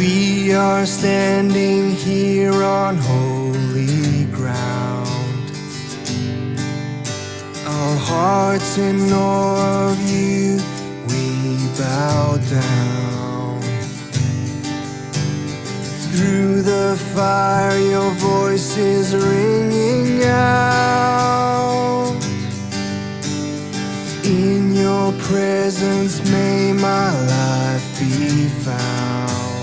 We are standing here on holy ground, our hearts in awe of you, we bow down. Through the fire your voice is ringing out. In your presence may my life be found.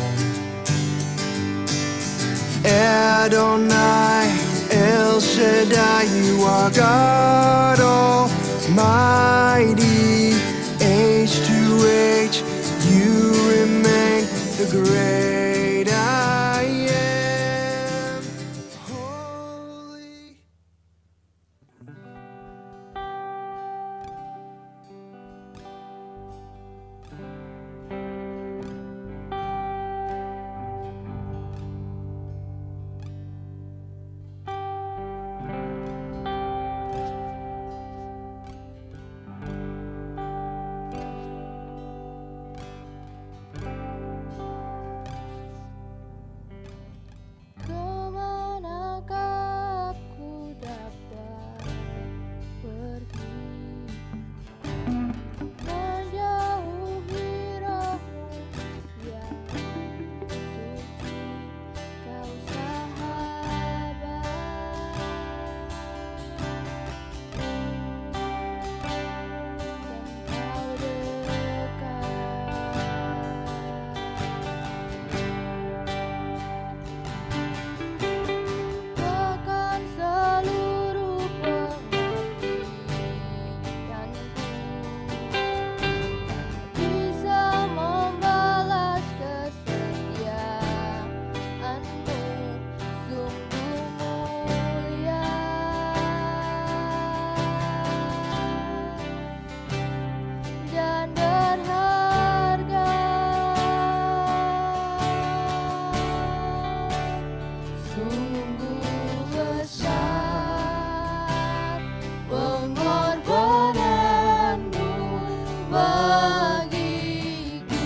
Adonai, El Shaddai, you are God Almighty. Age to age, you remain the great I am. Holy. Kemanakah aku dapat pergi, menjauhi rohmu yang suci, kau sahabat, dan kau dekat. Bahkan seluruh pengabdianku bisa membalas kesetiaanmu, sungguh mulia dan berharga. Sungguh besar pengorbananmu bagiku,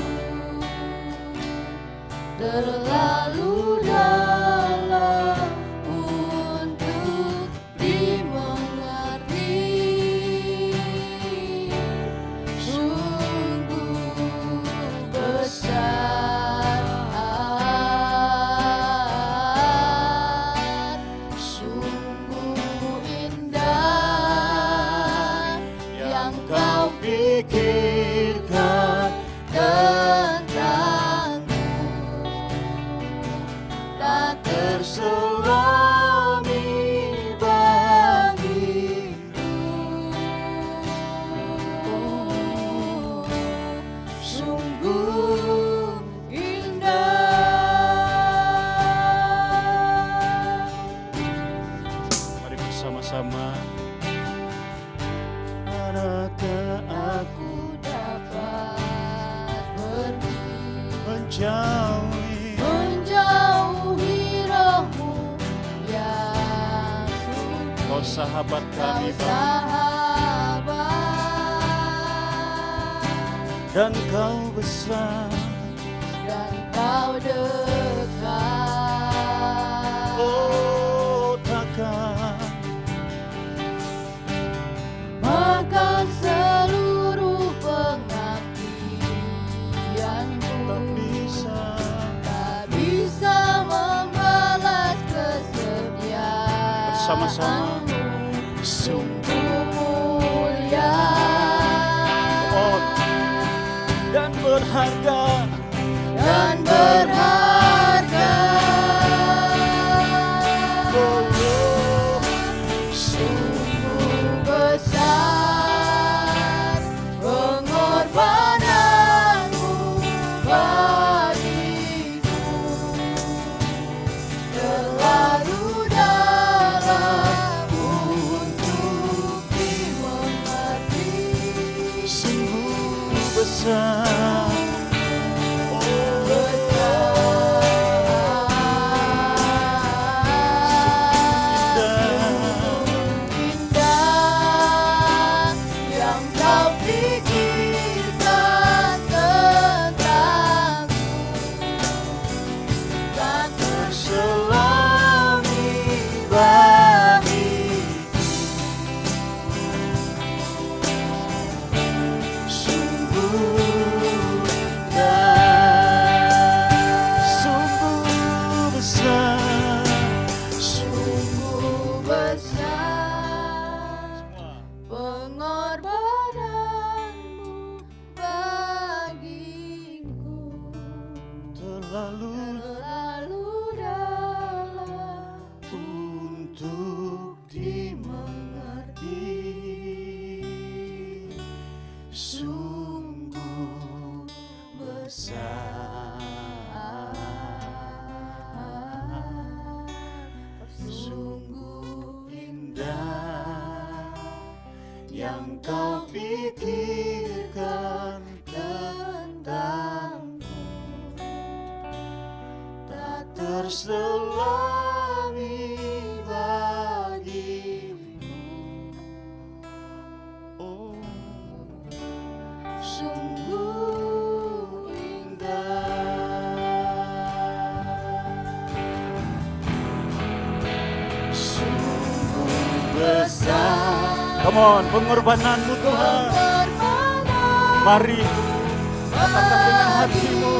terlalu dalam untuk dimengerti. Sungguh besar, sungguh indah yang kau pikirkan tentangku, tak terselami bagiku. Sungguh indah. Mari bersama-sama. Manakah aku Dapat pergi, menjauhi menjauhi rohmu yang suci, Kau sahabat kau kami Bapa, sahabat, dan Kau besar. dan kau dekat. Oh, takkan Maka seluruh tak pengabdianmu bisa tak bisa membalas bersama-sama. kesetiaanmu, sungguh mulia Oh, dan berharga. dan berharga. Oh, oh, Sungguh besar pengorbananmu bagiku, terlalu dalam untuk dimengerti. sungguh besar. Indah yang kau pikirkan tentangku, terlalu dalam untuk dimengerti. Sungguh besar, sungguh indah yang kau pikirkan tentangku, tak terselami bagiku. Oh, sungguh indah, sungguh besar. Come on, pengorbananmu Tuhan. Mari katakan dengan hatimu,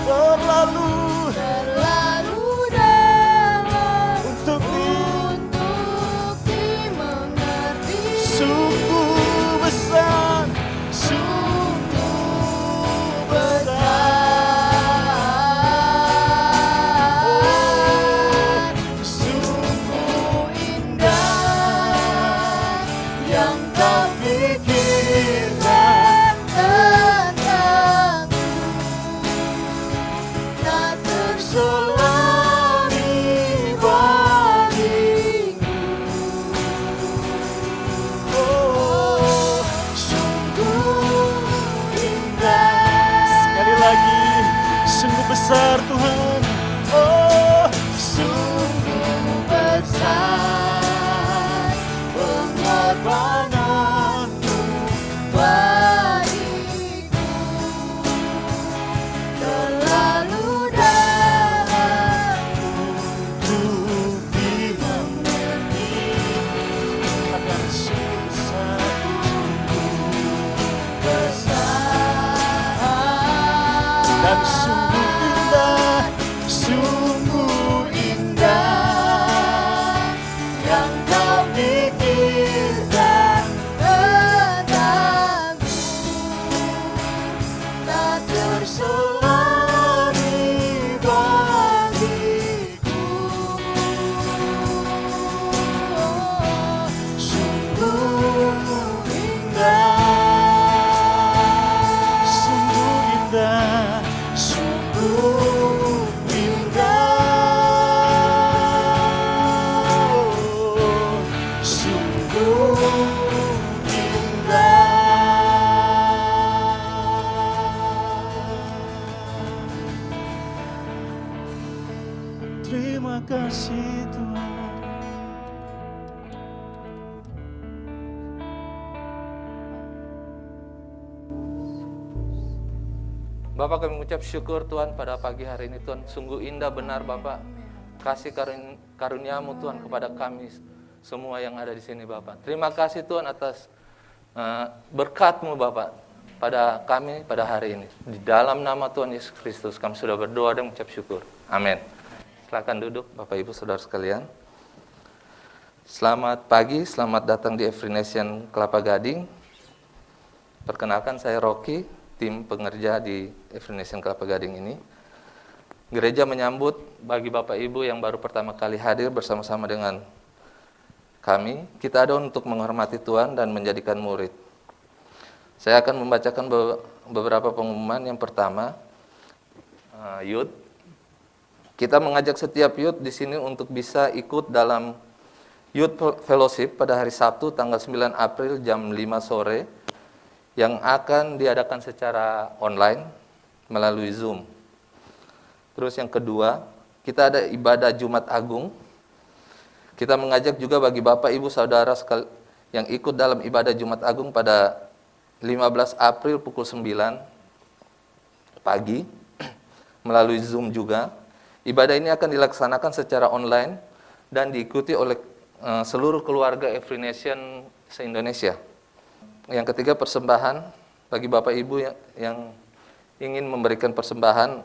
terlalu dalam untuk dimengerti. sungguh besar, sungguh besar. Oh, sungguh indah yang kau pikirkan Tentangku tak selami bagiku. Oh, sungguh indah. Sekali lagi, sungguh besar Tuhan. Oh, sungguh besar pengorbananmu bagiku, terlalu dalam untuk dimengerti. Akan susah, sungguh besar dan sungguh indah, sungguh indah yang kau pikirkan tentangku tak terselami bagiku. Sungguh indah, sungguh indah, sungguh indah. Oh, sungguh indah. Terima kasih Tuhan. Bapak, kami mengucap syukur Tuhan pada pagi hari ini Tuhan. Sungguh indah benar Bapak. Kasih karunia-Mu Tuhan kepada kami semua yang ada di sini Bapak. Terima kasih Tuhan atas berkat-Mu Bapak pada kami pada hari ini. Di dalam nama Tuhan Yesus Kristus kami sudah berdoa dan mengucap syukur. Amin. Silakan duduk Bapak Ibu Saudara sekalian. Selamat pagi, selamat datang di Every Nation Kelapa Gading. Perkenalkan saya Rocky, tim pengerja di Every Nation Kelapa Gading ini. Gereja menyambut bagi Bapak Ibu yang baru pertama kali hadir bersama-sama dengan kami. Kita ada untuk menghormati Tuhan dan menjadikan murid. Saya akan membacakan beberapa pengumuman. Yang pertama, youth. Kita mengajak setiap youth di sini untuk bisa ikut dalam Youth Fellowship pada hari Sabtu tanggal 9 April jam 5 sore yang akan diadakan secara online melalui Zoom. Terus yang kedua, kita ada ibadah Jumat Agung. Kita mengajak juga bagi Bapak Ibu Saudara yang ikut dalam ibadah Jumat Agung pada 15 April pukul 9 pagi melalui Zoom juga. Ibadah ini akan dilaksanakan secara online dan diikuti oleh seluruh keluarga Every Nation se-Indonesia. Yang ketiga, persembahan bagi Bapak Ibu yang ingin memberikan persembahan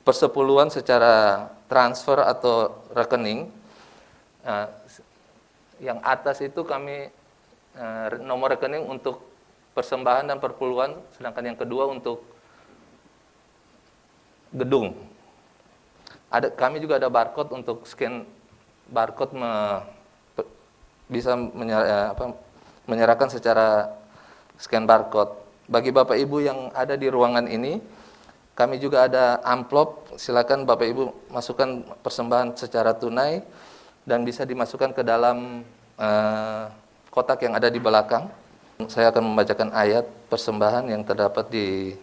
persepuluhan secara transfer atau rekening. Yang atas itu kami nomor rekening untuk persembahan dan perpuluhan, sedangkan yang kedua untuk gedung. Kami juga ada barcode untuk scan barcode bisa menyerahkan secara scan barcode. Bagi Bapak Ibu yang ada di ruangan ini, kami juga ada amplop. Silakan Bapak Ibu masukkan persembahan secara tunai dan bisa dimasukkan ke dalam kotak yang ada di belakang. Saya akan membacakan ayat persembahan yang terdapat di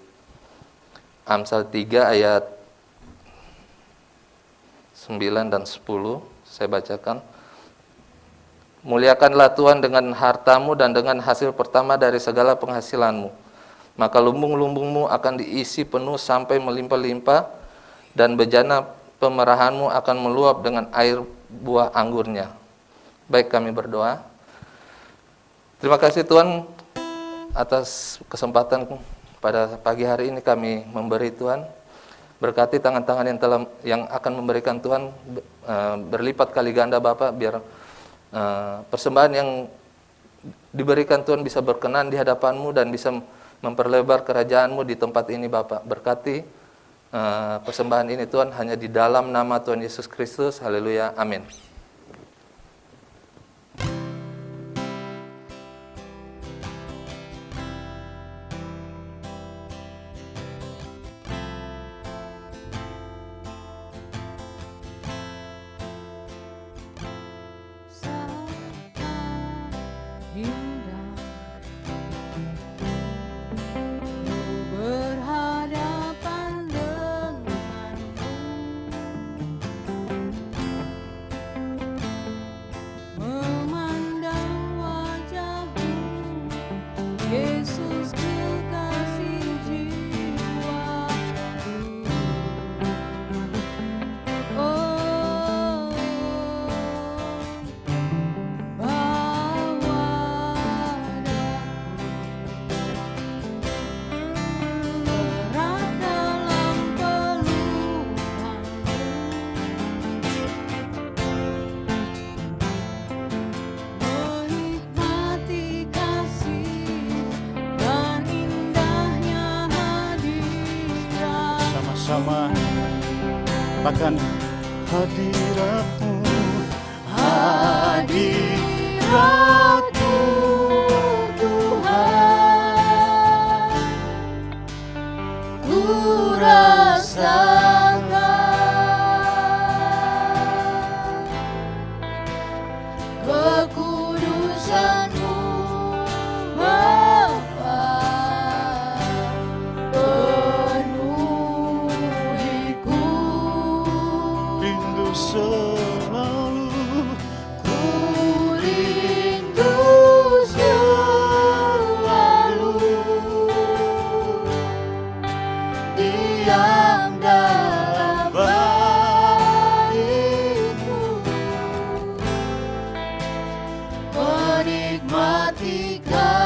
Amsal 3 ayat 9 dan 10. Saya bacakan. Muliakanlah Tuhan dengan hartamu dan dengan hasil pertama dari segala penghasilanmu. Maka lumbung-lumbungmu akan diisi penuh sampai melimpah-limpah, dan bejana pemerahanmu akan meluap dengan air buah anggurnya. Baik, kami berdoa. Terima kasih Tuhan atas kesempatan pada pagi hari ini kami memberi Tuhan. Berkati tangan-tangan yang akan memberikan Tuhan berlipat kali ganda Bapak, biar persembahan yang diberikan Tuhan bisa berkenan di hadapan-Mu dan bisa memperlebar kerajaan-Mu di tempat ini Bapak. Berkati persembahan ini Tuhan hanya di dalam nama Tuhan Yesus Kristus. Haleluya. Amin. Sama katakan hadirat-Mu, hadirat-Mu Tuhan, ku rasakan kekudusan-Mu Bapa. Selalu ku rindu selalu diam dalam bait-Mu, menikmati kasih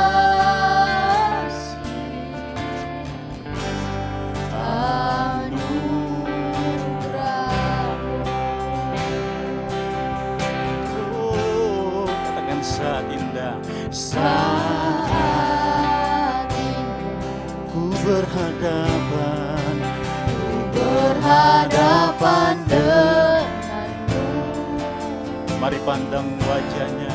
saat indah, saat ku berhadapan denganmu. Mari pandang wajahnya,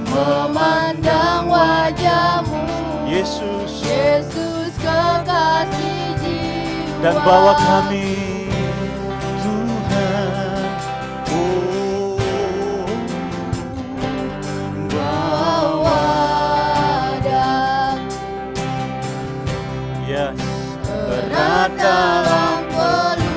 memandang wajah-Mu Yesus, Yesus kekasih jiwa, dan bawa kami Tuhan, berat dalam pelukan-Mu,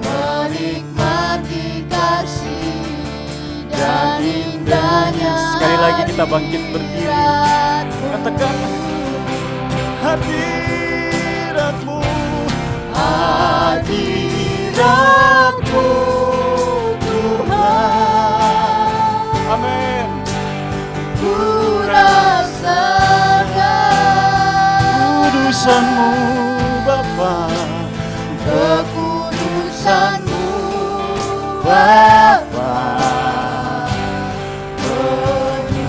menikmati kasih dan indahnya. Sekali lagi kita bangkit berdiri, katakan hadirat-Mu, hadirat-Mu Tuhan. Amin. Ku rasakan kekudusan-Mu Bapa, kekudusan-Mu Bapa, penuhi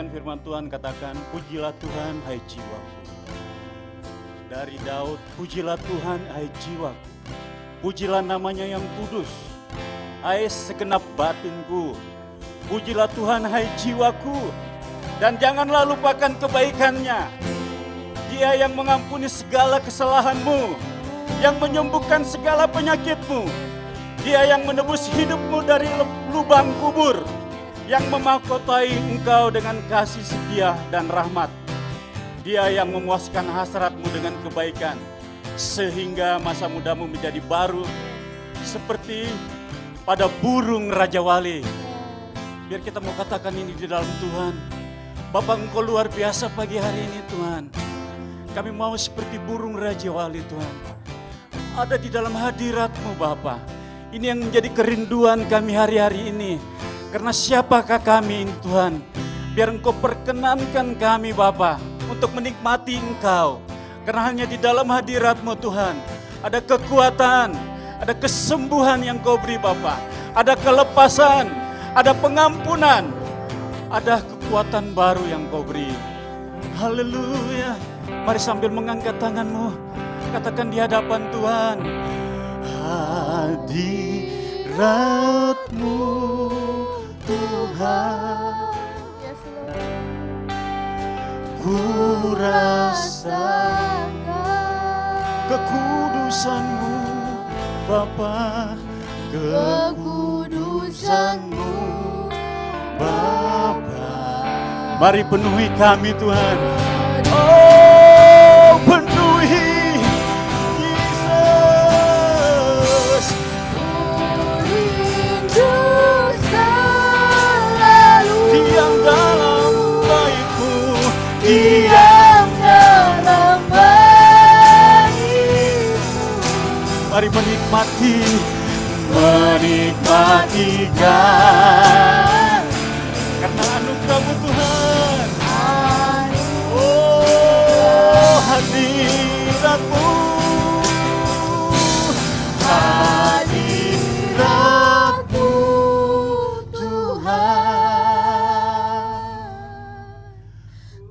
Demikian firman Tuhan katakan, pujilah Tuhan hai jiwaku. Dari Daud, pujilah Tuhan hai jiwaku. Pujilah namanya yang kudus, hai segenap batinku. Pujilah Tuhan hai jiwaku, dan janganlah lupakan kebaikannya. Dia yang mengampuni segala kesalahanmu, yang menyembuhkan segala penyakitmu. Dia yang menebus hidupmu dari lubang kubur, yang memahkotai engkau dengan kasih setia dan rahmat. Dia yang memuaskan hasratmu dengan kebaikan, sehingga masa mudamu menjadi baru seperti pada burung Raja Wali. Biar kita mau katakan ini di dalam Tuhan. Bapa, Engkau luar biasa pagi hari ini Tuhan. Kami mau seperti burung Raja Wali Tuhan, ada di dalam hadirat-Mu Bapa. Ini yang menjadi kerinduan kami hari-hari ini. Karena siapakah kami ini Tuhan? Biar Engkau perkenankan kami Bapa untuk menikmati Engkau. Karena hanya di dalam hadirat-Mu Tuhan ada kekuatan, ada kesembuhan yang Kau beri Bapa, ada kelepasan, ada pengampunan, ada kekuatan baru yang Kau beri. Haleluya. Mari sambil mengangkat tanganmu, katakan di hadapan Tuhan, hadirat-Mu Tuhan, Yes, Lord. ku rasakan kekudusan-Mu Bapa, kekudusan-Mu Bapa. Mari penuhi kami Tuhan. Oh, penuhi Yesus. Rindu selalu Diam dalam bait-Mu, diam dalam bait-Mu. mari menikmati kan karena anugerah-Mu Tuhan. Oh, hadirat-Mu, hadirat-Mu Tuhan,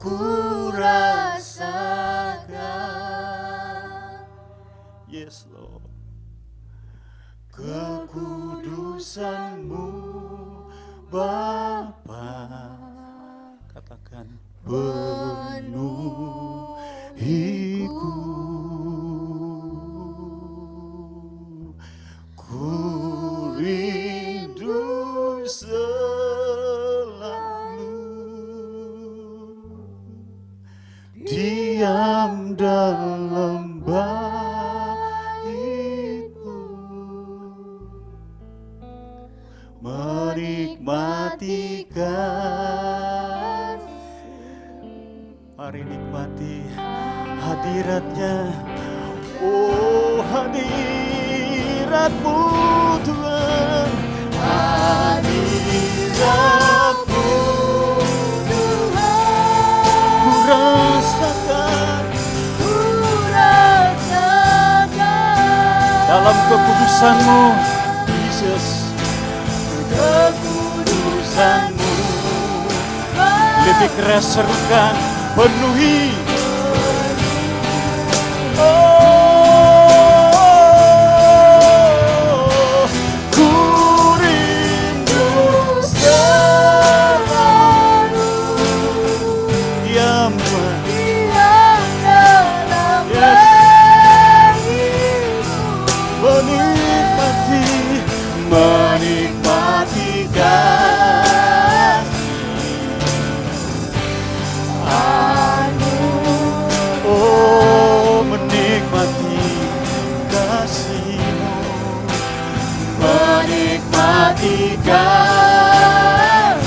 ku rasakan. Yes Lord, kekudusan-Mu Bapa, katakan penuhiku, ku rindu selalu diam dalam bait-Mu, menikmati kasih. Mari nikmati hadirat-Nya. Oh, hadirat-Mu Tuhan, hadirat-Mu Tuhan, ku rasakan dalam kekudusan-Mu Yesus, kekudusan-Mu. Lebih keras serukan, penuhi. Oh, ku rindu selalu diam dalam Yes. bait-Mu. menikmati kasih. Oh, menikmati kasih-Mu, menikmati kasih.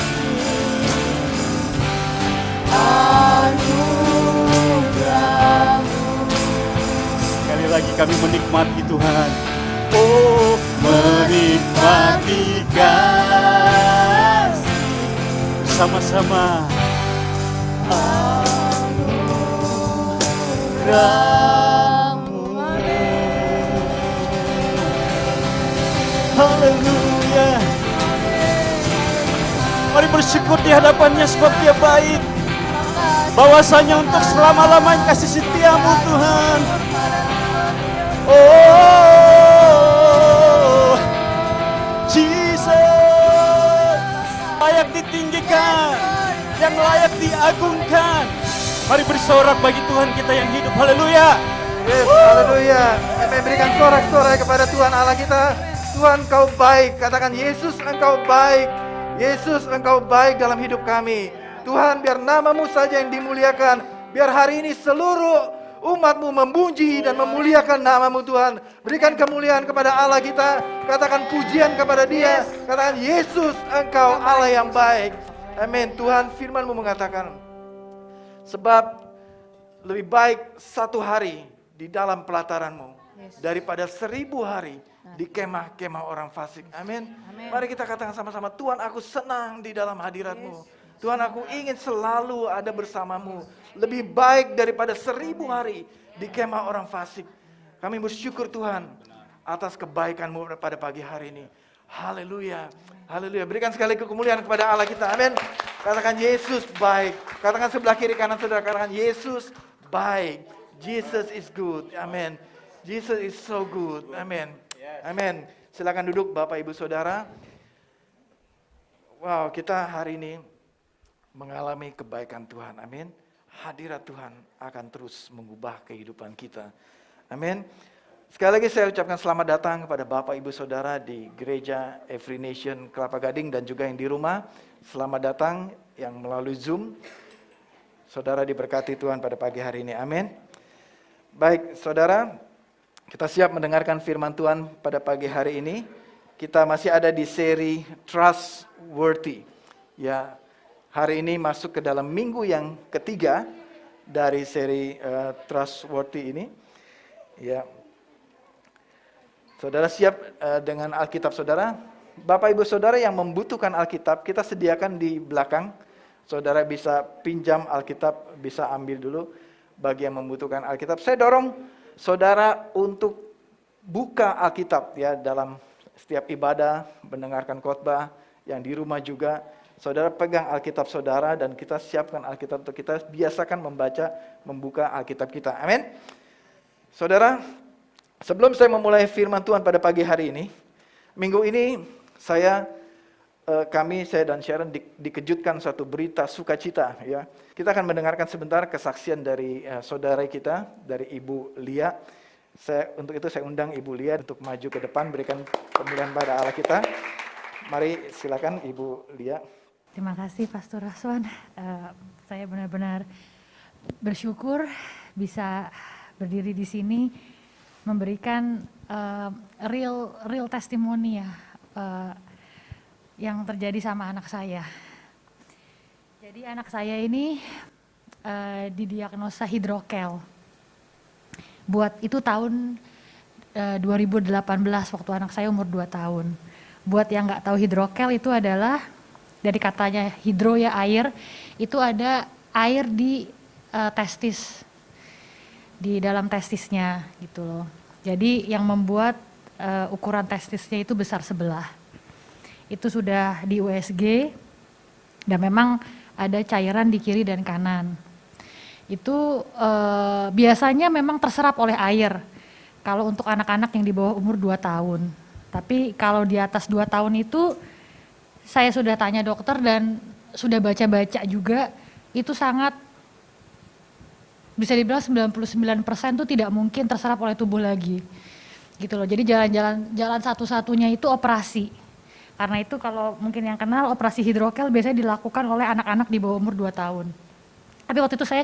Sekali lagi kami menikmati Tuhan. Oh, menikmati kasih bersama-sama. Anugerah-Mu. Haleluya. Mari bersyukur di hadapannya sebab Dia baik. Bahwasanya untuk selama-lamanya kasih setiamu Tuhan. Oh, Jesus, layak ditinggikan, yang layak diagungkan. Mari bersorak bagi Tuhan kita yang hidup. Haleluya. Yes, haleluya. Amin. Berikan sorak-sorai kepada Tuhan Allah kita. Tuhan, Engkau baik. Katakan, Yesus, Engkau baik. Yesus, Engkau baik dalam hidup kami. Tuhan, biar namamu saja yang dimuliakan. Biar hari ini seluruh umatmu memuji dan memuliakan namamu Tuhan. Berikan kemuliaan kepada Allah kita. Katakan pujian kepada Dia. Katakan, Yesus, Engkau Allah yang baik. Amin. Tuhan, firman-Mu mengatakan, sebab lebih baik satu hari di dalam pelataran-Mu daripada 1000 hari di kemah-kemah orang fasik. Amin. Mari kita katakan sama-sama, Tuhan, aku senang di dalam hadirat-Mu. Tuhan, aku ingin selalu ada bersamamu. Lebih baik daripada 1000 hari di kemah orang fasik. Kami bersyukur Tuhan atas kebaikan-Mu pada pagi hari ini. Haleluya. Haleluya. Berikan sekali kemuliaan kepada Allah kita. Amin. Katakan, Yesus baik. Katakan sebelah kiri kanan saudara. Katakan, Yesus baik. Jesus is good. Amin. Jesus is so good. Amin. Amin. Silakan duduk Bapak Ibu Saudara. Wow, kita hari ini mengalami kebaikan Tuhan. Amin. Hadirat Tuhan akan terus mengubah kehidupan kita. Amin. Sekali lagi saya ucapkan selamat datang kepada Bapak Ibu Saudara di Gereja Every Nation Kelapa Gading dan juga yang di rumah. Selamat datang yang melalui Zoom. Saudara diberkati Tuhan pada pagi hari ini. Amin. Baik, Saudara, kita siap mendengarkan firman Tuhan pada pagi hari ini. Kita masih ada di seri Trustworthy. Ya, hari ini masuk ke dalam minggu yang ketiga dari seri Trustworthy ini. Ya, Saudara siap dengan Alkitab Saudara? Bapak Ibu Saudara yang membutuhkan Alkitab, kita sediakan di belakang. Saudara bisa pinjam Alkitab, bisa ambil dulu bagi yang membutuhkan Alkitab. Saya dorong Saudara untuk buka Alkitab ya dalam setiap ibadah, mendengarkan khotbah, yang di rumah juga. Saudara pegang Alkitab Saudara dan kita siapkan Alkitab untuk kita biasakan membuka Alkitab kita. Amin. Saudara, sebelum saya memulai firman Tuhan pada pagi hari ini, minggu ini saya dan Sharon dikejutkan suatu berita sukacita. Ya, kita akan mendengarkan sebentar kesaksian dari saudara kita, dari Ibu Lia. Untuk itu saya undang Ibu Lia untuk maju ke depan, berikan kemuliaan pada Allah kita. Mari silakan Ibu Lia. Terima kasih Pastor Raswan. Saya benar-benar bersyukur bisa berdiri di sini memberikan real testimoni ya. Yang terjadi sama anak saya. Jadi anak saya ini didiagnosa hidrokel. Buat itu tahun 2018 waktu anak saya umur 2 tahun. Buat yang nggak tahu hidrokel itu adalah dari katanya hidro ya air, itu ada air di testis, di dalam testisnya gitu loh. Jadi yang membuat ukuran testisnya itu besar sebelah. Itu sudah di USG dan memang ada cairan di kiri dan kanan. Itu biasanya memang terserap oleh air kalau untuk anak-anak yang di bawah umur 2 tahun. Tapi kalau di atas 2 tahun itu saya sudah tanya dokter dan sudah baca-baca juga, itu sangat bisa dibilang 99% itu tidak mungkin terserap oleh tubuh lagi. Gitu loh. Jadi jalan satu-satunya itu operasi. Karena itu kalau mungkin yang kenal operasi hidrokel biasanya dilakukan oleh anak-anak di bawah umur 2 tahun. Tapi waktu itu saya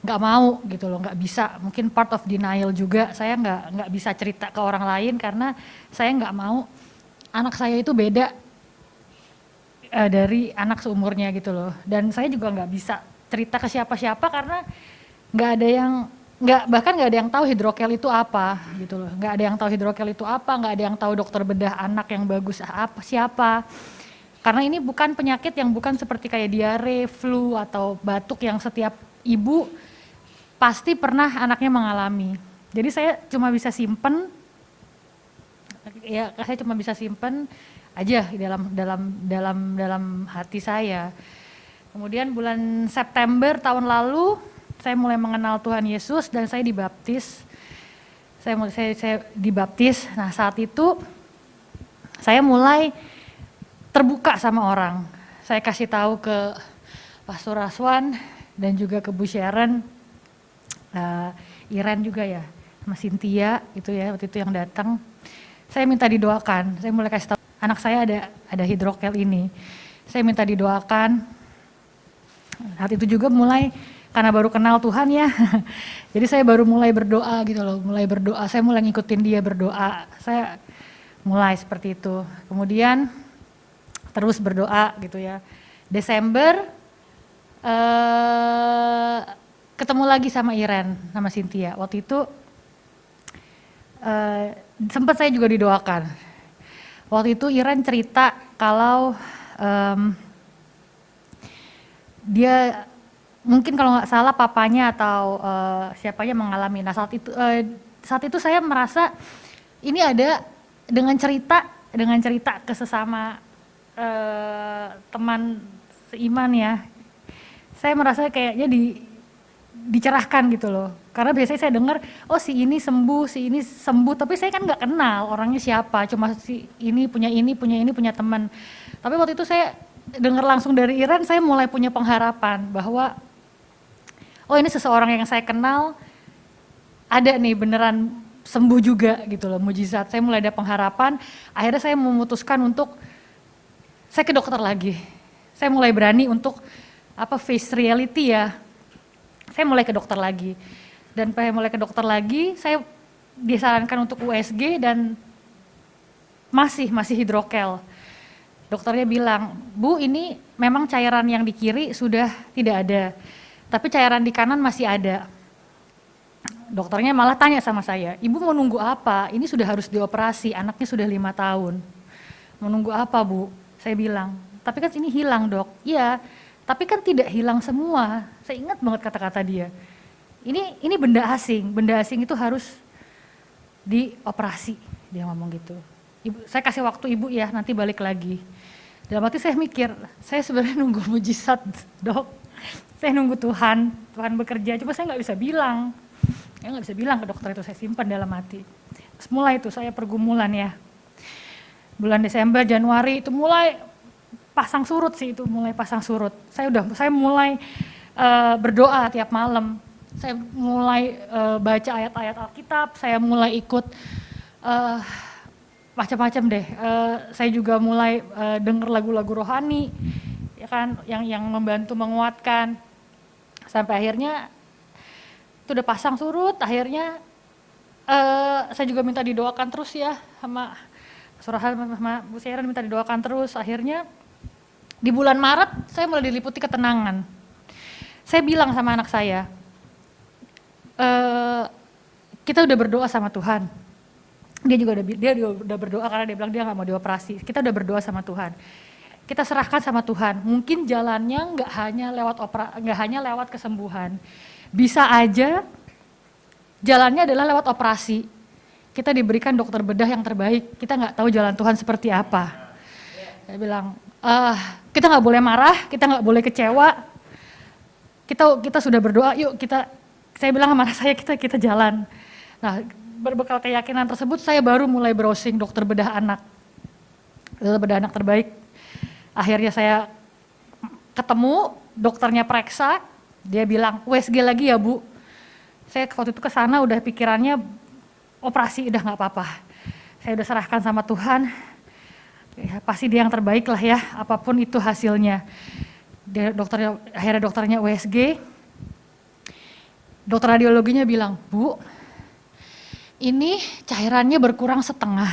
nggak mau gitu loh, nggak bisa. Mungkin part of denial juga, saya nggak bisa cerita ke orang lain karena saya nggak mau anak saya itu beda dari anak seumurnya gitu loh. Dan saya juga nggak bisa cerita ke siapa-siapa karena bahkan nggak ada yang tahu hidrokel itu apa gitu loh. Nggak ada yang tahu hidrokel itu apa, nggak ada yang tahu dokter bedah anak yang bagus siapa. Karena ini bukan penyakit yang bukan seperti kayak diare, flu atau batuk yang setiap ibu pasti pernah anaknya mengalami. Jadi saya cuma bisa simpen aja dalam hati saya. Kemudian bulan September tahun lalu saya mulai mengenal Tuhan Yesus dan saya dibaptis. Saya dibaptis. Nah, saat itu saya mulai terbuka sama orang. Saya kasih tahu ke Pastor Raswan dan juga ke Bu Sharon, Iren juga ya, sama Cynthia itu ya waktu itu yang datang. Saya minta didoakan. Saya mulai kasih tahu anak saya ada hidrokel ini. Saya minta didoakan. Saat itu juga mulai karena baru kenal Tuhan ya. Jadi saya baru mulai berdoa gitu loh, mulai berdoa. Saya mulai ngikutin dia berdoa. Saya mulai seperti itu. Kemudian terus berdoa gitu ya. Desember ketemu lagi sama Iren, sama Cynthia. Waktu itu sempat saya juga didoakan. Waktu itu Iren cerita kalau dia mungkin kalau nggak salah papanya atau siapanya mengalami. Nah saat itu saya merasa ini ada dengan cerita ke sesama teman seiman ya. Saya merasa kayaknya dicerahkan gitu loh. Karena biasanya saya dengar, oh si ini sembuh, tapi saya kan nggak kenal orangnya siapa, cuma si ini, punya teman. Tapi waktu itu saya dengar langsung dari Iren, saya mulai punya pengharapan bahwa oh ini seseorang yang saya kenal ada nih beneran sembuh juga gitu loh, mujizat. Saya mulai ada pengharapan, akhirnya saya memutuskan untuk saya ke dokter lagi. Saya mulai berani untuk face reality ya. Saya mulai ke dokter lagi. Dan mulai ke dokter lagi, saya disarankan untuk USG dan masih hidrokel. Dokternya bilang, Bu ini memang cairan yang di kiri sudah tidak ada, tapi cairan di kanan masih ada. Dokternya malah tanya sama saya, Ibu mau nunggu apa? Ini sudah harus dioperasi, anaknya sudah 5 tahun. Mau nunggu apa Bu? Saya bilang, tapi kan ini hilang dok. Iya, tapi kan tidak hilang semua. Saya ingat banget kata-kata dia. Ini benda asing itu harus dioperasi, dia ngomong gitu. Ibu, saya kasih waktu Ibu ya, nanti balik lagi. Dalam hati saya mikir, saya sebenarnya nunggu mujizat dok. Saya nunggu Tuhan bekerja, cuma saya nggak bisa bilang. Saya nggak bisa bilang ke dokter itu, saya simpan dalam hati. Terus mulai itu saya pergumulan ya. Bulan Desember, Januari itu mulai pasang surut sih itu, mulai pasang surut. Saya mulai berdoa tiap malam. Saya mulai baca ayat-ayat Alkitab, saya mulai ikut macam-macam deh. Saya juga mulai dengar lagu-lagu rohani, ya kan, yang membantu menguatkan. Sampai akhirnya itu udah pasang surut. Akhirnya saya juga minta didoakan terus ya sama Surahan, sama Bu Sharon minta didoakan terus. Akhirnya di bulan Maret saya mulai diliputi ketenangan. Saya bilang sama anak saya, kita udah berdoa sama Tuhan. Dia udah berdoa karena dia bilang dia nggak mau dioperasi. Kita udah berdoa sama Tuhan. Kita serahkan sama Tuhan. Mungkin jalannya nggak hanya lewat kesembuhan. Bisa aja jalannya adalah lewat operasi. Kita diberikan dokter bedah yang terbaik. Kita nggak tahu jalan Tuhan seperti apa. Saya bilang, kita nggak boleh marah, kita nggak boleh kecewa. Kita sudah berdoa, yuk saya bilang sama anak saya kita jalan. Nah, berbekal keyakinan tersebut saya baru mulai browsing dokter bedah anak terbaik. Akhirnya saya ketemu, dokternya periksa, dia bilang USG lagi ya Bu. Saya waktu itu ke sana udah pikirannya operasi udah nggak apa-apa. Saya udah serahkan sama Tuhan, ya, pasti dia yang terbaik lah ya, apapun itu hasilnya. Akhirnya dokternya USG, dokter radiologinya bilang, Bu, ini cairannya berkurang setengah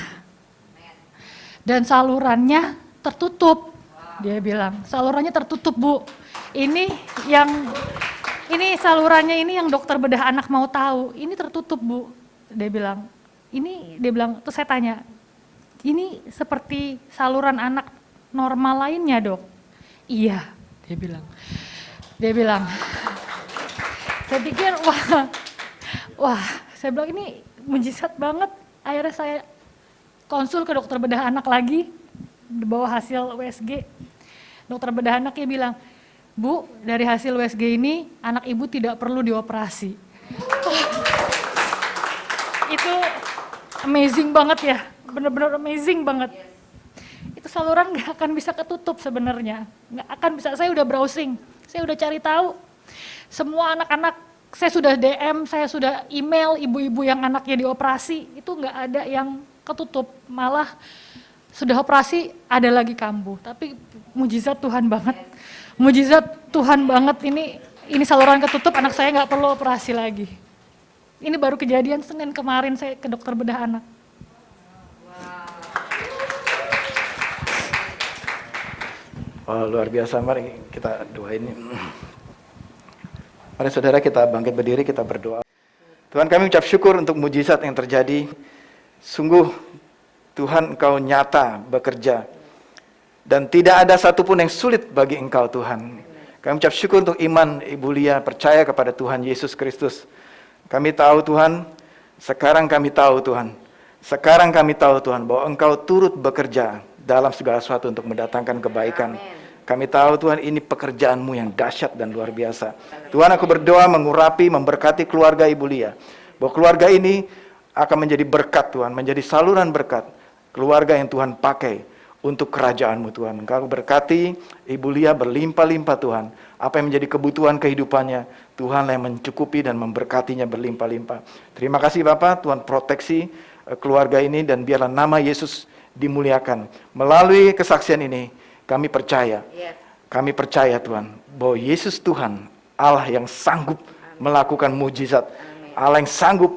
dan salurannya tertutup. Dia bilang, salurannya tertutup Bu. Ini salurannya ini yang dokter bedah anak mau tahu, ini tertutup Bu. Dia bilang, terus saya tanya, ini seperti saluran anak normal lainnya dok? Iya, dia bilang. Saya pikir, wah, saya bilang ini mujizat banget. Akhirnya saya konsul ke dokter bedah anak lagi. bawa hasil USG. Dokter bedah anaknya bilang, "Bu, dari hasil USG ini anak ibu tidak perlu dioperasi." Itu amazing banget ya, bener-bener amazing banget. Itu saluran nggak akan bisa ketutup sebenarnya, nggak akan bisa. Saya udah browsing, saya udah cari tahu. Semua anak-anak, saya sudah DM, saya sudah email ibu-ibu yang anaknya dioperasi, itu nggak ada yang ketutup, malah sudah operasi ada lagi kambuh. Tapi mujizat Tuhan banget, mujizat Tuhan banget. Ini saluran ketutup, anak saya nggak perlu operasi lagi. Ini baru kejadian Senin kemarin saya ke dokter bedah anak. Oh, luar biasa, mari kita doain. Mari saudara kita bangkit berdiri, kita berdoa. Tuhan, kami ucap syukur untuk mujizat yang terjadi. Sungguh Tuhan, Engkau nyata bekerja. Dan tidak ada satupun yang sulit bagi Engkau Tuhan. Kami ucap syukur untuk iman Ibu Lia percaya kepada Tuhan Yesus Kristus. Kami tahu Tuhan, sekarang kami tahu Tuhan. Sekarang kami tahu Tuhan bahwa Engkau turut bekerja dalam segala sesuatu untuk mendatangkan kebaikan. Kami tahu Tuhan ini pekerjaan-Mu yang dahsyat dan luar biasa. Tuhan, aku berdoa mengurapi, memberkati keluarga Ibu Lia. Bahwa keluarga ini akan menjadi berkat Tuhan, menjadi saluran berkat. Keluarga yang Tuhan pakai untuk kerajaan-Mu Tuhan. Engkau berkati Ibu Lia berlimpah-limpah Tuhan. Apa yang menjadi kebutuhan kehidupannya, Tuhan yang mencukupi dan memberkatinya berlimpah-limpah. Terima kasih Bapak, Tuhan proteksi keluarga ini dan biarlah nama Yesus dimuliakan. Melalui kesaksian ini, kami percaya. Kami percaya Tuhan, bahwa Yesus Tuhan, Allah yang sanggup melakukan mujizat. Allah yang sanggup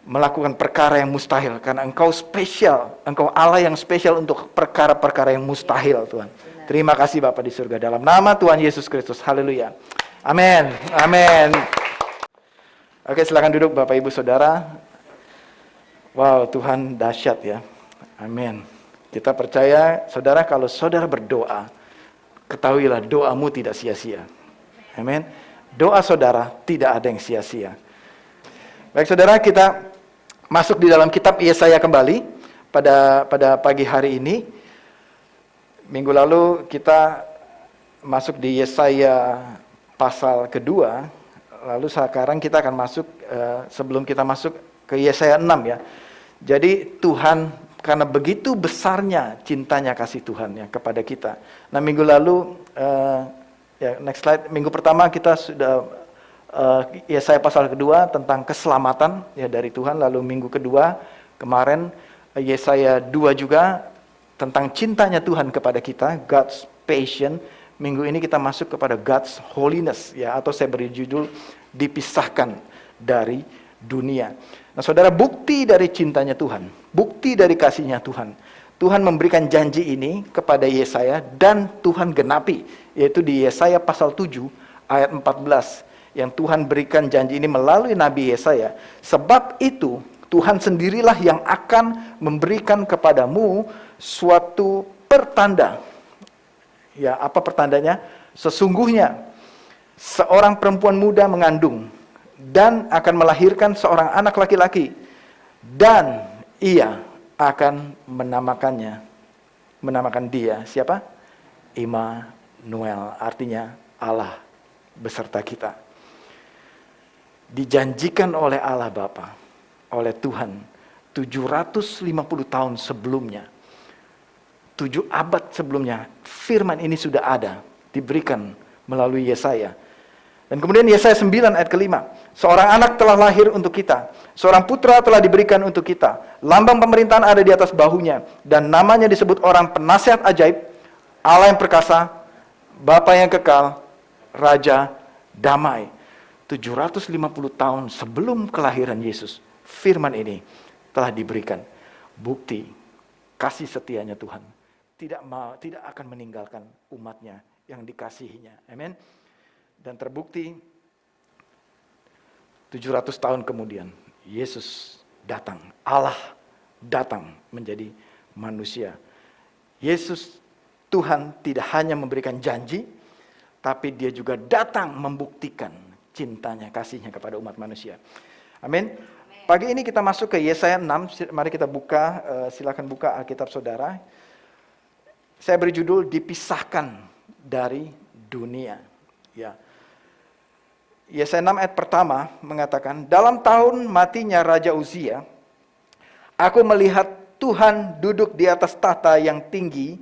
melakukan perkara yang mustahil. Karena Engkau spesial, Engkau Allah yang spesial untuk perkara-perkara yang mustahil Tuhan. Terima kasih Bapa di surga. Dalam nama Tuhan Yesus Kristus. Haleluya. Amin. Amin. Oke, silakan duduk Bapak Ibu Saudara. Wow, Tuhan dahsyat ya. Amin. Kita percaya, saudara, kalau saudara berdoa, ketahuilah doamu tidak sia-sia. Amin. Doa saudara tidak ada yang sia-sia. Baik saudara, kita masuk di dalam kitab Yesaya kembali pada pagi hari ini. Minggu lalu kita masuk di Yesaya pasal kedua. Lalu sekarang kita akan masuk, sebelum kita masuk ke Yesaya 6 ya. Jadi Tuhan, karena begitu besarnya cintanya kasih Tuhan ya kepada kita. Nah minggu lalu, ya next slide, minggu pertama kita sudah Yesaya pasal kedua tentang keselamatan ya dari Tuhan. Lalu minggu kedua kemarin Yesaya 2 juga tentang cintanya Tuhan kepada kita, God's passion. Minggu ini kita masuk kepada God's holiness ya, atau saya beri judul dipisahkan dari dunia. Nah saudara, bukti dari cintanya Tuhan, bukti dari kasihnya Tuhan. Tuhan memberikan janji ini kepada Yesaya dan Tuhan genapi, yaitu di Yesaya pasal 7 ayat 14. Yang Tuhan berikan janji ini melalui Nabi Yesaya. Sebab itu Tuhan sendirilah yang akan memberikan kepadamu suatu pertanda. Ya, apa pertandanya? Sesungguhnya seorang perempuan muda mengandung dan akan melahirkan seorang anak laki-laki, dan ia akan menamakan dia siapa? Immanuel, artinya Allah beserta kita. Dijanjikan oleh Allah Bapa, oleh Tuhan 750 tahun sebelumnya, 7 abad sebelumnya, firman ini sudah ada, diberikan melalui Yesaya. Dan kemudian Yesaya 9 ayat kelima, seorang anak telah lahir untuk kita, seorang putra telah diberikan untuk kita, lambang pemerintahan ada di atas bahunya, dan namanya disebut orang penasihat ajaib, Allah yang perkasa, Bapa yang kekal, Raja damai. 750 tahun sebelum kelahiran Yesus, firman ini telah diberikan. Bukti kasih setianya Tuhan. Tidak akan meninggalkan umatnya yang dikasihinya. Amin. Dan terbukti 700 tahun kemudian Yesus datang, Allah datang menjadi manusia. Yesus Tuhan tidak hanya memberikan janji, tapi dia juga datang membuktikan cintanya, kasihnya kepada umat manusia. Amin. Pagi ini kita masuk ke Yesaya 6, mari kita buka, silakan buka Alkitab saudara. Saya beri judul dipisahkan dari dunia. Ya. Yesaya 6 ayat pertama mengatakan, dalam tahun matinya Raja Uzia, aku melihat Tuhan duduk di atas tahta yang tinggi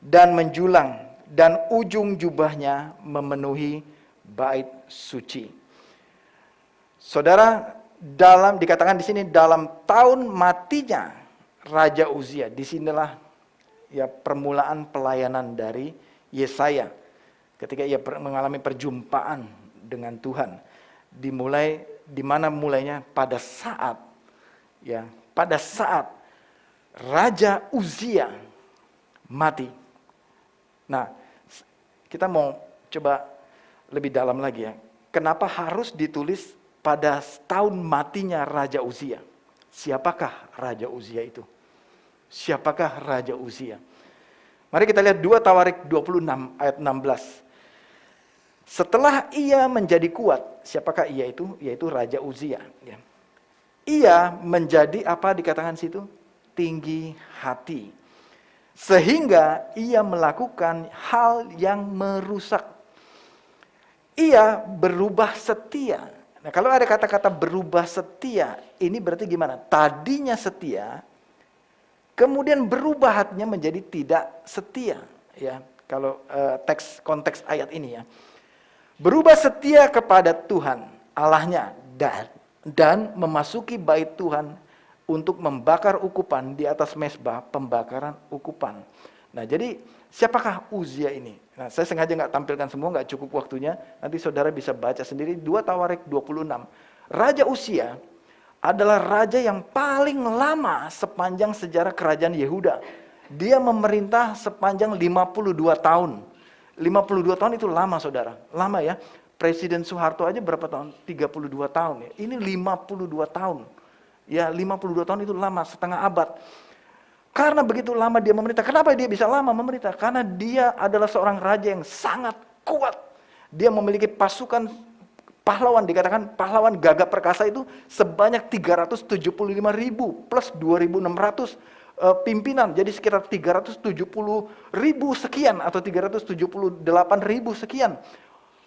dan menjulang, dan ujung jubahnya memenuhi bait suci. Saudara, dikatakan di sini dalam tahun matinya Raja Uzia, disinilah ya permulaan pelayanan dari Yesaya. Ketika ia mengalami perjumpaan dengan Tuhan, di mana mulainya pada saat Raja Uzia mati. Nah, kita mau coba lebih dalam lagi ya. Kenapa harus ditulis pada tahun matinya Raja Uzia? Siapakah Raja Uzia itu? Siapakah Raja Uzia? Mari kita lihat 2 Tawarik 26 ayat 16. Setelah ia menjadi kuat, siapakah ia itu? Yaitu Raja Uzia. Ya. Ia menjadi apa dikatakan situ? Tinggi hati. Sehingga ia melakukan hal yang merusak. Ia berubah setia. Nah, kalau ada kata-kata berubah setia, ini berarti gimana? Tadinya setia, kemudian berubah hatinya menjadi tidak setia. Ya, kalau konteks ayat ini ya. Berubah setia kepada Tuhan Allahnya dan memasuki bait Tuhan untuk membakar ukupan di atas mezbah pembakaran ukupan. Nah, jadi siapakah Uzia ini? Nah, saya sengaja nggak tampilkan semua, nggak cukup waktunya. Nanti saudara bisa baca sendiri 2 Tawarik 26. Raja Uzia adalah raja yang paling lama sepanjang sejarah kerajaan Yehuda. Dia memerintah sepanjang 52 tahun. 52 tahun itu lama, saudara. Lama ya. Presiden Soeharto aja berapa tahun? 32 tahun ya. Ini 52 tahun. Ya, 52 tahun itu lama, setengah abad. Karena begitu lama dia memerintah. Kenapa dia bisa lama memerintah? Karena dia adalah seorang raja yang sangat kuat. Dia memiliki pasukan pahlawan, dikatakan pahlawan gagah perkasa itu sebanyak 375.000 plus 2.600 pimpinan. Jadi sekitar 370.000 sekian atau 378.000 sekian.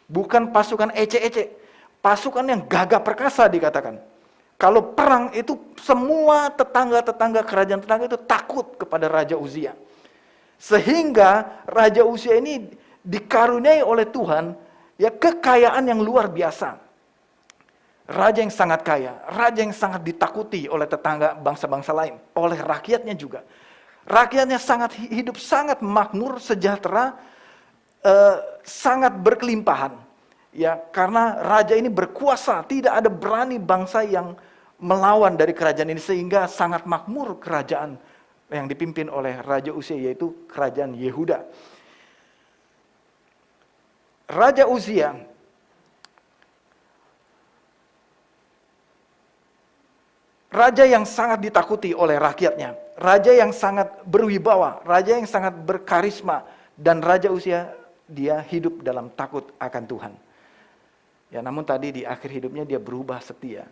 Bukan pasukan ece-ece. Pasukan yang gagah perkasa dikatakan. Kalau perang itu semua tetangga-tetangga kerajaan tetangga itu takut kepada Raja Uzia. Sehingga Raja Uzia ini dikaruniai oleh Tuhan ya kekayaan yang luar biasa. Raja yang sangat kaya, raja yang sangat ditakuti oleh tetangga bangsa-bangsa lain, oleh rakyatnya juga. Rakyatnya hidup sangat makmur, sejahtera, sangat berkelimpahan. Ya, karena raja ini berkuasa, tidak ada berani bangsa yang melawan dari kerajaan ini, sehingga sangat makmur kerajaan yang dipimpin oleh Raja Uzia, yaitu kerajaan Yehuda. Raja Uzia raja yang sangat ditakuti oleh rakyatnya, raja yang sangat berwibawa, raja yang sangat berkarisma, dan Raja Uzia dia hidup dalam takut akan Tuhan. Ya, namun tadi di akhir hidupnya dia berubah setia.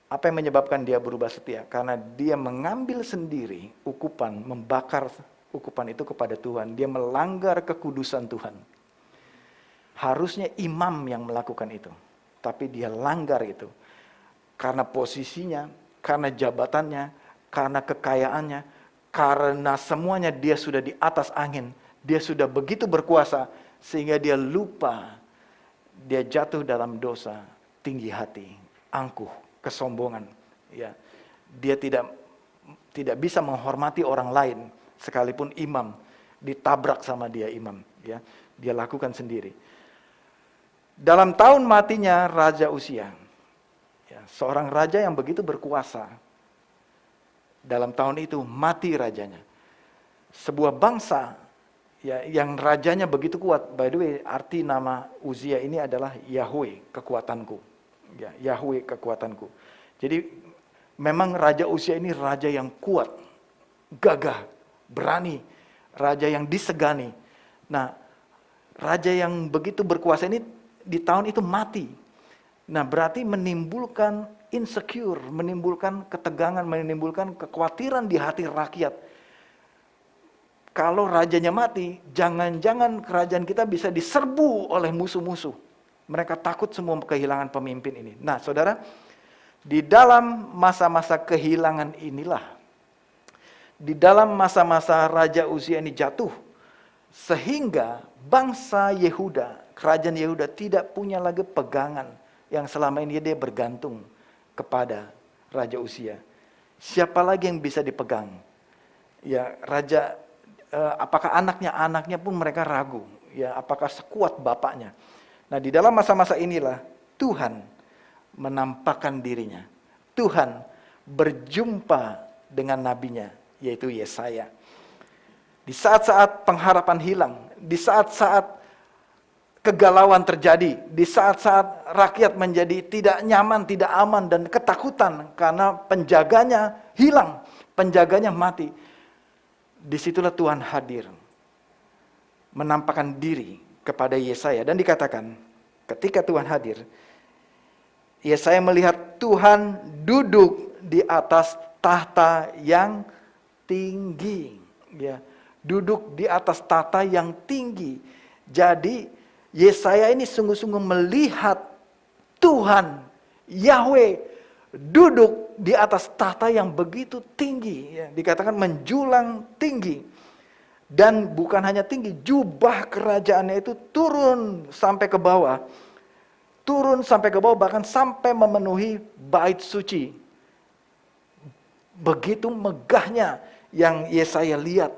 Apa yang menyebabkan dia berubah setia? Karena dia mengambil sendiri ukupan, membakar ukupan itu kepada Tuhan. Dia melanggar kekudusan Tuhan. Harusnya imam yang melakukan itu, tapi dia langgar itu. Karena posisinya, karena jabatannya, karena kekayaannya, karena semuanya dia sudah di atas angin. Dia sudah begitu berkuasa sehingga dia lupa. Dia jatuh dalam dosa, tinggi hati, angkuh, kesombongan. Ya, dia tidak bisa menghormati orang lain, sekalipun imam ditabrak sama dia imam. Ya, dia lakukan sendiri. Dalam tahun matinya Raja Uzia, ya, seorang raja yang begitu berkuasa, dalam tahun itu mati rajanya. Sebuah bangsa ya, yang rajanya begitu kuat. By the way, arti nama Uzia ini adalah Yahweh, kekuatanku. Ya, Yahweh, kekuatanku. Jadi memang Raja Uzia ini raja yang kuat, gagah, berani, raja yang disegani. Nah, raja yang begitu berkuasa ini di tahun itu mati. Nah, berarti menimbulkan insecure, menimbulkan ketegangan, menimbulkan kekhawatiran di hati rakyat. kalau rajanya mati, jangan-jangan kerajaan kita bisa diserbu oleh musuh-musuh. Mereka takut semua kehilangan pemimpin ini. Nah, saudara, di dalam masa-masa kehilangan inilah, di dalam masa-masa Raja Uzia ini jatuh, sehingga bangsa Yehuda, kerajaan Yehuda tidak punya lagi pegangan yang selama ini dia bergantung kepada Raja Uzia. Siapa lagi yang bisa dipegang? Ya, raja, apakah anaknya pun mereka ragu. Ya, apakah sekuat bapaknya? Nah, di dalam masa-masa inilah Tuhan menampakkan dirinya. Tuhan berjumpa dengan nabinya, yaitu Yesaya. Di saat-saat pengharapan hilang, di saat-saat kegalauan terjadi, di saat-saat rakyat menjadi tidak nyaman, tidak aman, dan ketakutan karena penjaganya hilang, penjaganya mati. Disitulah Tuhan hadir, menampakkan diri kepada Yesaya. Dan dikatakan, ketika Tuhan hadir, Yesaya melihat Tuhan duduk di atas tahta yang tinggi. Ya, duduk di atas tahta yang tinggi. Jadi Yesaya ini sungguh-sungguh melihat Tuhan Yahweh duduk di atas tahta yang begitu tinggi. Ya, dikatakan menjulang tinggi. Dan bukan hanya tinggi, jubah kerajaannya itu turun sampai ke bawah. Turun sampai ke bawah, bahkan sampai memenuhi bait suci. Begitu megahnya yang Yesaya lihat.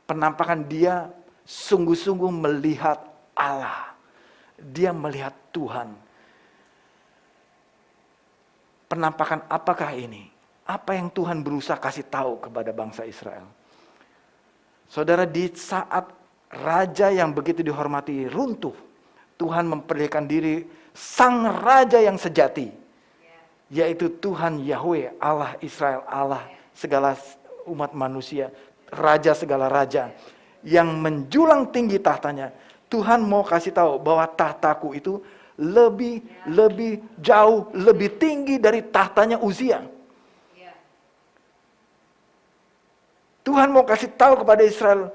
Penampakan dia sungguh-sungguh melihat Allah. Dia melihat Tuhan. Penampakan apakah ini? Apa yang Tuhan berusaha kasih tahu kepada bangsa Israel? Saudara, di saat raja yang begitu dihormati runtuh, Tuhan memperlihatkan diri sang raja yang sejati, yaitu Tuhan Yahweh, Allah Israel, Allah segala umat manusia, raja segala raja, yang menjulang tinggi tahtanya. Tuhan mau kasih tahu bahwa tahtaku itu lebih jauh, lebih tinggi dari tahtanya Uzia. Tuhan mau kasih tahu kepada Israel,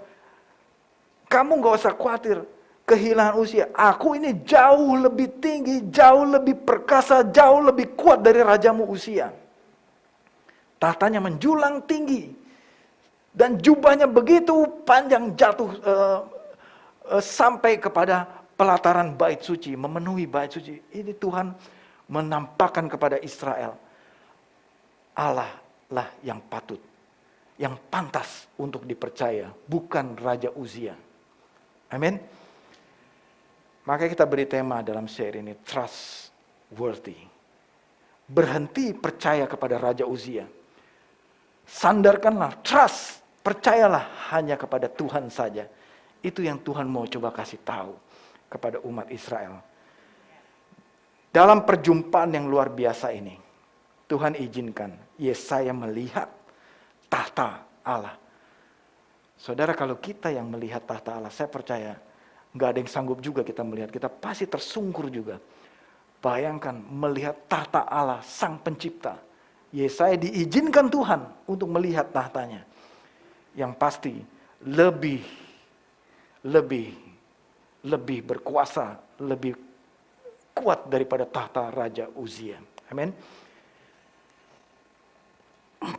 kamu gak usah khawatir kehilangan Uzia. Aku ini jauh lebih tinggi, jauh lebih perkasa, jauh lebih kuat dari rajamu Uzia. Tahtanya menjulang tinggi. Dan jubahnya begitu panjang jatuh sampai kepada pelataran bait suci, memenuhi bait suci. Ini Tuhan menampakkan kepada Israel, Allah lah yang patut, yang pantas untuk dipercaya, bukan Raja Uzia. Amin. Maka kita beri tema dalam seri ini, trustworthy. Berhenti percaya kepada Raja Uzia. Sandarkanlah, trust, percayalah hanya kepada Tuhan saja. Itu yang Tuhan mau coba kasih tahu kepada umat Israel. Dalam perjumpaan yang luar biasa ini, Tuhan izinkan Yesaya melihat tahta Allah. Saudara, kalau kita yang melihat tahta Allah, saya percaya nggak ada yang sanggup juga kita melihat. Kita pasti tersungkur juga. Bayangkan melihat tahta Allah, Sang Pencipta. Yesaya diizinkan Tuhan untuk melihat tahtanya. Yang pasti lebih berkuasa, lebih kuat daripada tahta Raja Uzia. Amin.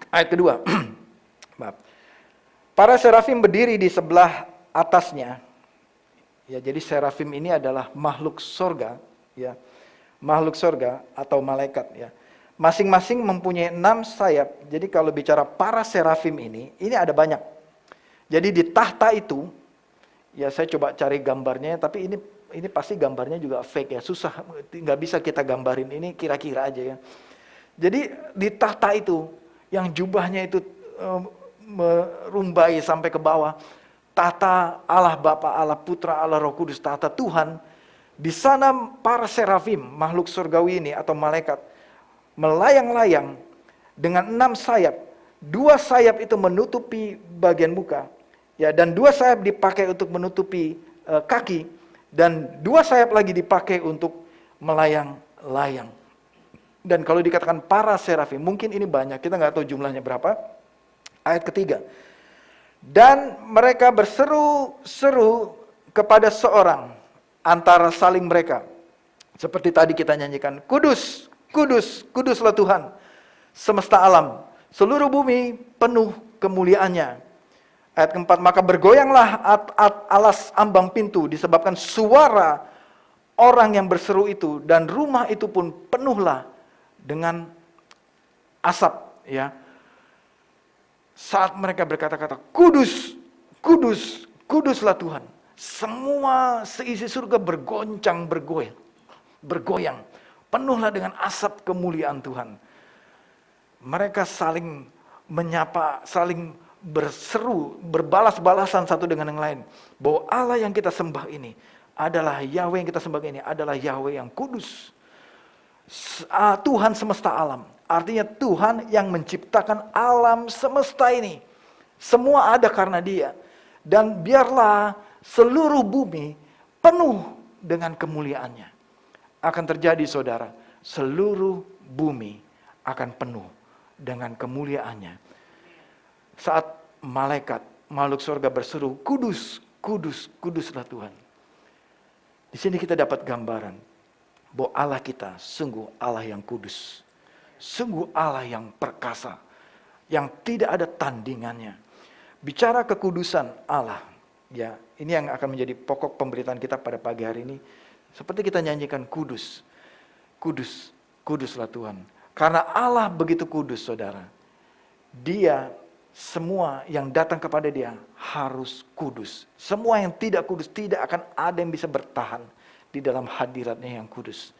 Ayat kedua. Maaf. Para serafim berdiri di sebelah atasnya. Ya, jadi serafim ini adalah makhluk sorga, ya. Makhluk sorga atau malaikat, ya. Masing-masing mempunyai 6 sayap. Jadi kalau bicara para serafim ini ada banyak. Jadi di tahta itu, ya saya coba cari gambarnya, tapi ini pasti gambarnya juga fake ya, susah, nggak bisa kita gambarin, ini kira-kira aja ya. Jadi di tahta itu, yang jubahnya itu merumbai sampai ke bawah, tahta Allah Bapa, Allah Putra, Allah Roh Kudus, tahta Tuhan. Di sana para serafim, makhluk surgawi ini atau malaikat, melayang-layang dengan 6 sayap. 2 sayap itu menutupi bagian muka, ya, dan 2 sayap dipakai untuk menutupi kaki, dan 2 sayap lagi dipakai untuk melayang-layang. Dan kalau dikatakan para serafim, mungkin ini banyak, kita nggak tahu jumlahnya berapa. Ayat ketiga, Dan mereka berseru-seru kepada seorang antara saling mereka. Seperti tadi kita nyanyikan, Kudus, Kudus, Kuduslah Tuhan semesta alam, seluruh bumi penuh kemuliaannya. Ayat keempat, maka bergoyanglah alas ambang pintu disebabkan suara orang yang berseru itu, dan rumah itu pun penuhlah dengan asap, ya. Saat mereka berkata-kata, Kudus, Kudus, Kuduslah Tuhan, semua seisi surga bergoncang, bergoyang, penuhlah dengan asap kemuliaan Tuhan. Mereka saling menyapa, saling berseru, berbalas-balasan satu dengan yang lain, bahwa Allah yang kita sembah ini adalah Yahweh, yang kita sembah ini adalah Yahweh yang kudus. Tuhan semesta alam, artinya Tuhan yang menciptakan alam semesta ini. Semua ada karena Dia. Dan biarlah seluruh bumi penuh dengan kemuliaannya. Akan terjadi, saudara, seluruh bumi akan penuh dengan kemuliaannya. Saat malaikat, makhluk surga berseru, Kudus, Kudus, Kuduslah Tuhan. Di sini kita dapat gambaran bahwa Allah kita sungguh Allah yang kudus. Sungguh Allah yang perkasa, yang tidak ada tandingannya. Bicara kekudusan Allah, ya, ini yang akan menjadi pokok pemberitaan kita pada pagi hari ini. Seperti kita nyanyikan kudus, kudus, kuduslah Tuhan. Karena Allah begitu kudus, saudara. Dia, semua yang datang kepada Dia harus kudus. Semua yang tidak kudus tidak akan ada yang bisa bertahan di dalam hadirat-Nya yang kudus.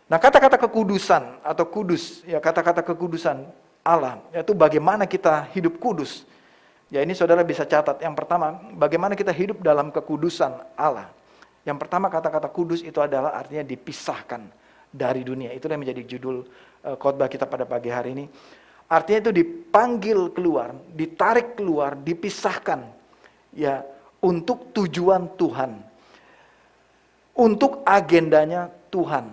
Nah, kata-kata kekudusan atau kudus, ya, kata-kata kekudusan Allah, yaitu bagaimana kita hidup kudus. Ya, ini saudara bisa catat. Yang pertama, bagaimana kita hidup dalam kekudusan Allah. Yang pertama, kata-kata kudus itu adalah artinya dipisahkan dari dunia. Itulah yang menjadi judul khotbah kita pada pagi hari ini. Artinya itu dipanggil keluar, ditarik keluar, dipisahkan, ya, untuk tujuan Tuhan, untuk agendanya Tuhan,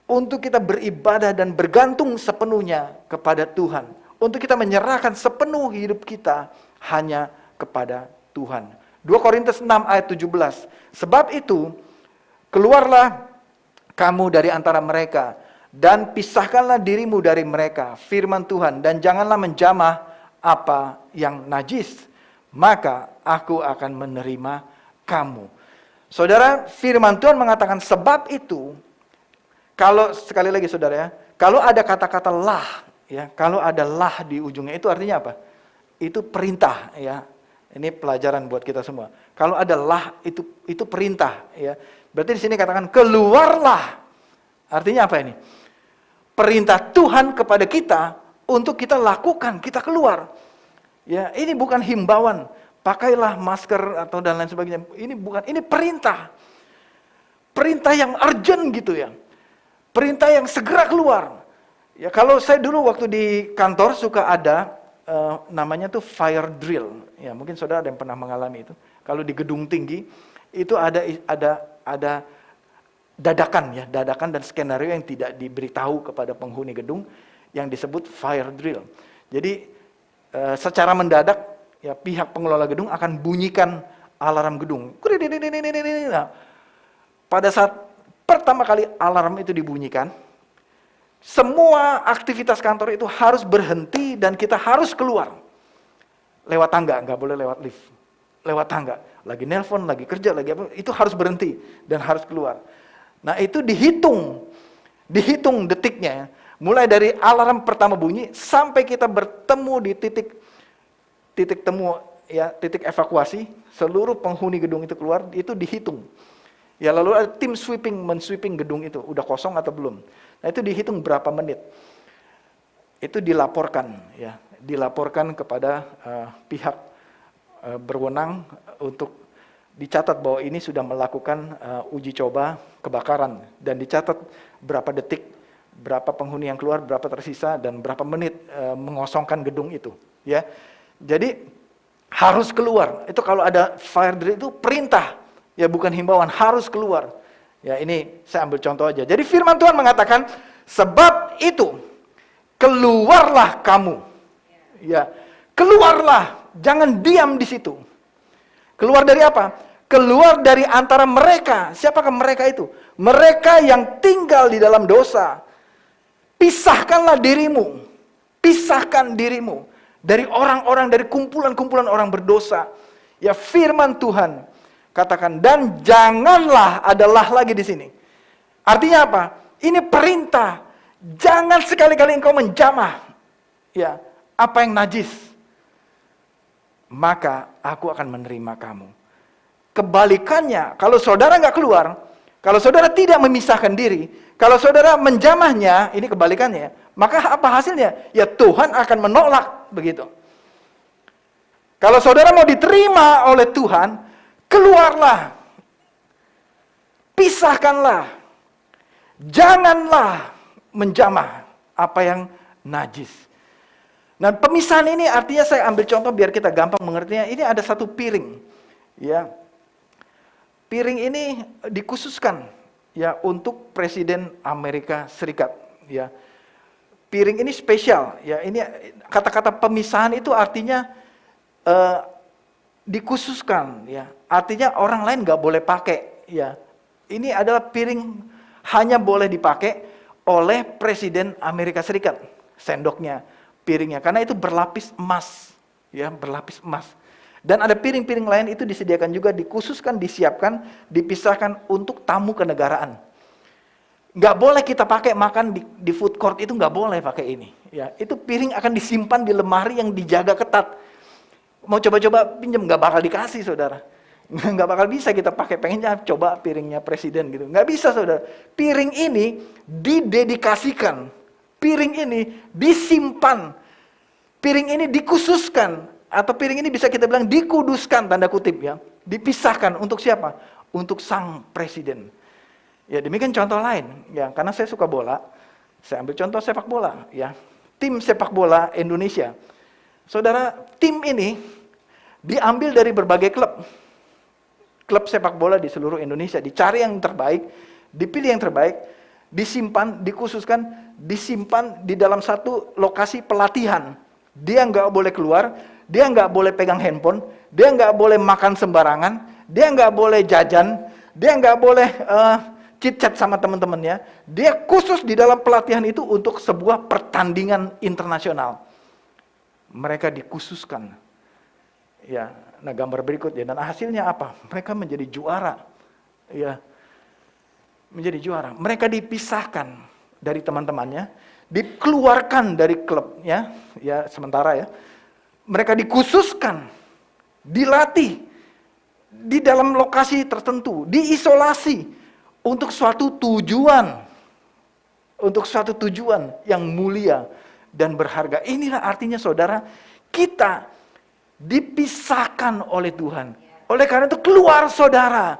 untuk kita beribadah dan bergantung sepenuhnya kepada Tuhan, untuk kita menyerahkan sepenuh hidup kita hanya kepada Tuhan. 2 Korintus 6 ayat 17. Sebab itu, keluarlah kamu dari antara mereka, dan pisahkanlah dirimu dari mereka, firman Tuhan, dan janganlah menjamah apa yang najis, maka aku akan menerima kamu. Saudara, firman Tuhan mengatakan sebab itu, kalau sekali lagi saudara ya, kalau ada kata-kata lah, ya, kalau ada lah di ujungnya itu artinya apa? Itu perintah, ya. Ini pelajaran buat kita semua. Kalau ada lah itu perintah, ya. Berarti di sini katakan keluarlah. Artinya apa ini? Perintah Tuhan kepada kita untuk kita lakukan, kita keluar. Ya, ini bukan himbauan, pakailah masker atau dan lain sebagainya. Ini bukan, ini perintah. Perintah yang urgent gitu ya. Perintah yang segera keluar. Ya, kalau saya dulu waktu di kantor suka ada namanya tuh fire drill. Ya, mungkin saudara ada yang pernah mengalami itu. Kalau di gedung tinggi itu ada dadakan ya, dadakan dan skenario yang tidak diberitahu kepada penghuni gedung yang disebut fire drill. Jadi secara mendadak ya pihak pengelola gedung akan bunyikan alarm gedung. Nah, pada saat pertama kali alarm itu dibunyikan, semua aktivitas kantor itu harus berhenti dan kita harus keluar. Lewat tangga, nggak boleh lewat lift. Lewat tangga, lagi nelpon, lagi kerja, lagi apa, itu harus berhenti dan harus keluar. Nah, itu dihitung detiknya, mulai dari alarm pertama bunyi sampai kita bertemu di titik temu ya, titik evakuasi, seluruh penghuni gedung itu keluar, itu dihitung. Ya, lalu ada tim men-sweeping gedung itu, udah kosong atau belum. Nah, itu dihitung berapa menit. Itu dilaporkan ya, dilaporkan kepada pihak berwenang untuk dicatat bahwa ini sudah melakukan uji coba kebakaran dan dicatat berapa detik, berapa penghuni yang keluar, berapa tersisa dan berapa menit mengosongkan gedung itu, ya. Jadi harus keluar. Itu kalau ada fire drill itu perintah, ya bukan himbauan, harus keluar. Ya, ini saya ambil contoh aja. Jadi firman Tuhan mengatakan, sebab itu keluarlah kamu. Ya, keluarlah Jangan diam di situ. Keluar dari apa? Keluar dari antara mereka. Siapakah mereka itu? Mereka yang tinggal di dalam dosa. Pisahkanlah dirimu. Pisahkan dirimu dari orang-orang, dari kumpulan-kumpulan orang berdosa. Ya, firman Tuhan katakan, dan janganlah, adalah lagi di sini. Artinya apa? Ini perintah. Jangan sekali-kali engkau menjamah ya apa yang najis. Maka aku akan menerima kamu. Kebalikannya, kalau saudara nggak keluar, kalau saudara tidak memisahkan diri, kalau saudara menjamahnya, ini kebalikannya, maka apa hasilnya? Ya Tuhan akan menolak, begitu. Kalau saudara mau diterima oleh Tuhan, keluarlah. Pisahkanlah. Janganlah menjamah apa yang najis. Nah, pemisahan ini artinya saya ambil contoh biar kita gampang mengertinya. Ini ada satu piring. Ya. Piring ini dikhususkan ya untuk Presiden Amerika Serikat, ya. Piring ini spesial, ya. Ini kata-kata pemisahan itu artinya dikhususkan, ya. Artinya orang lain nggak boleh pakai, ya. Ini adalah piring hanya boleh dipakai oleh Presiden Amerika Serikat, sendoknya, piringnya, karena itu berlapis emas, ya, berlapis emas. Dan ada piring-piring lain itu disediakan juga, dikhususkan, disiapkan, dipisahkan untuk tamu kenegaraan. Nggak boleh kita pakai makan di food court, itu nggak boleh pakai ini. Ya, itu piring akan disimpan di lemari yang dijaga ketat. Mau coba-coba pinjam, nggak bakal dikasih, saudara. Nggak bakal bisa kita pakai, pengennya coba piringnya presiden gitu. Nggak bisa, saudara. Piring ini didedikasikan, piring ini disimpan, piring ini dikhususkan, atau piring ini bisa kita bilang dikuduskan, tanda kutip ya. Dipisahkan untuk siapa? Untuk sang presiden. Ya, demikian contoh lain ya, karena saya suka bola. Saya ambil contoh sepak bola ya. Tim sepak bola Indonesia. Saudara, tim ini diambil dari berbagai klub. Klub sepak bola di seluruh Indonesia, dicari yang terbaik, dipilih yang terbaik, disimpan, dikhususkan, disimpan di dalam satu lokasi pelatihan. Dia nggak boleh keluar, dia nggak boleh pegang handphone, dia nggak boleh makan sembarangan, dia nggak boleh jajan, dia nggak boleh chit-chat sama teman-temannya. Dia khusus di dalam pelatihan itu untuk sebuah pertandingan internasional. Mereka dikhususkan. Ya, nah gambar berikutnya, dan hasilnya apa? Mereka menjadi juara. Ya, menjadi juara. Mereka dipisahkan dari teman-temannya, dikeluarkan dari klubnya, ya sementara ya. Mereka dikhususkan, dilatih di dalam lokasi tertentu, diisolasi untuk suatu tujuan, yang mulia dan berharga. Inilah artinya, saudara, kita dipisahkan oleh Tuhan. Oleh karena itu keluar, saudara,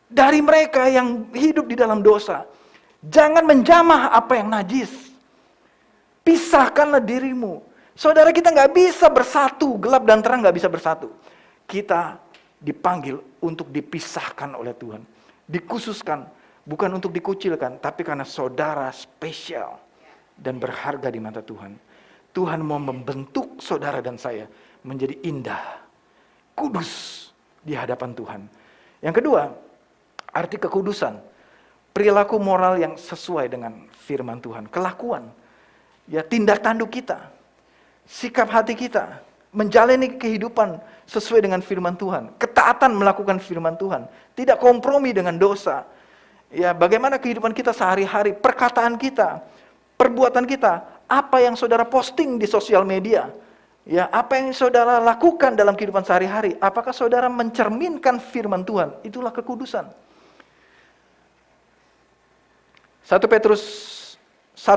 dari mereka yang hidup di dalam dosa. Jangan menjamah apa yang najis. Pisahkanlah dirimu. Saudara, kita nggak bisa bersatu, gelap dan terang nggak bisa bersatu. Kita dipanggil untuk dipisahkan oleh Tuhan. Dikhususkan, bukan untuk dikucilkan, tapi karena saudara spesial dan berharga di mata Tuhan. Tuhan mau membentuk saudara dan saya menjadi indah, kudus di hadapan Tuhan. Yang kedua, arti kekudusan, perilaku moral yang sesuai dengan firman Tuhan, kelakuan, ya tindak tanduk kita, sikap hati kita, menjalani kehidupan sesuai dengan firman Tuhan, ketaatan melakukan firman Tuhan, tidak kompromi dengan dosa. Ya, bagaimana kehidupan kita sehari-hari, perkataan kita, perbuatan kita, apa yang saudara posting di sosial media, ya, apa yang saudara lakukan dalam kehidupan sehari-hari, apakah saudara mencerminkan firman Tuhan? Itulah kekudusan. 1 Petrus 1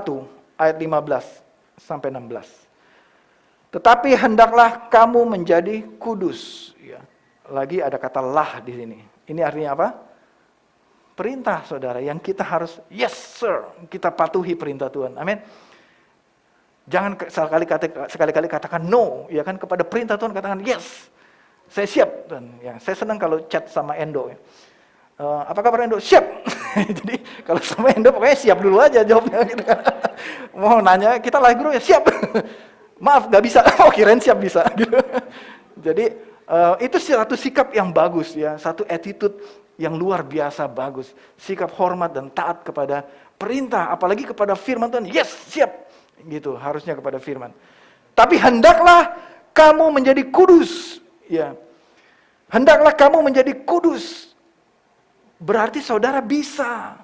ayat 15 sampai 16. Tetapi hendaklah kamu menjadi kudus. Ya. Lagi ada kata lah di sini. Ini artinya apa? Perintah, saudara, yang kita harus, yes sir, kita patuhi perintah Tuhan. Amin. Jangan sekali-kali katakan no, ya kan, kepada perintah Tuhan katakan yes. Saya siap, Tuhan. Ya, saya senang kalau chat sama Endo. Ya. Apa kabar Endo? Siap. Jadi kalau sama Endo pokoknya siap dulu aja jawabnya. Gitu kan. Mau nanya, kita live group ya siap. Maaf, gak bisa. Oh, kirain siap bisa. Gitu. Jadi itu satu sikap yang bagus ya, satu attitude yang luar biasa bagus. Sikap hormat dan taat kepada perintah, apalagi kepada firman Tuhan. Yes, siap. Gitu, harusnya kepada firman. Tapi hendaklah kamu menjadi kudus. Ya. Hendaklah kamu menjadi kudus. Berarti saudara bisa.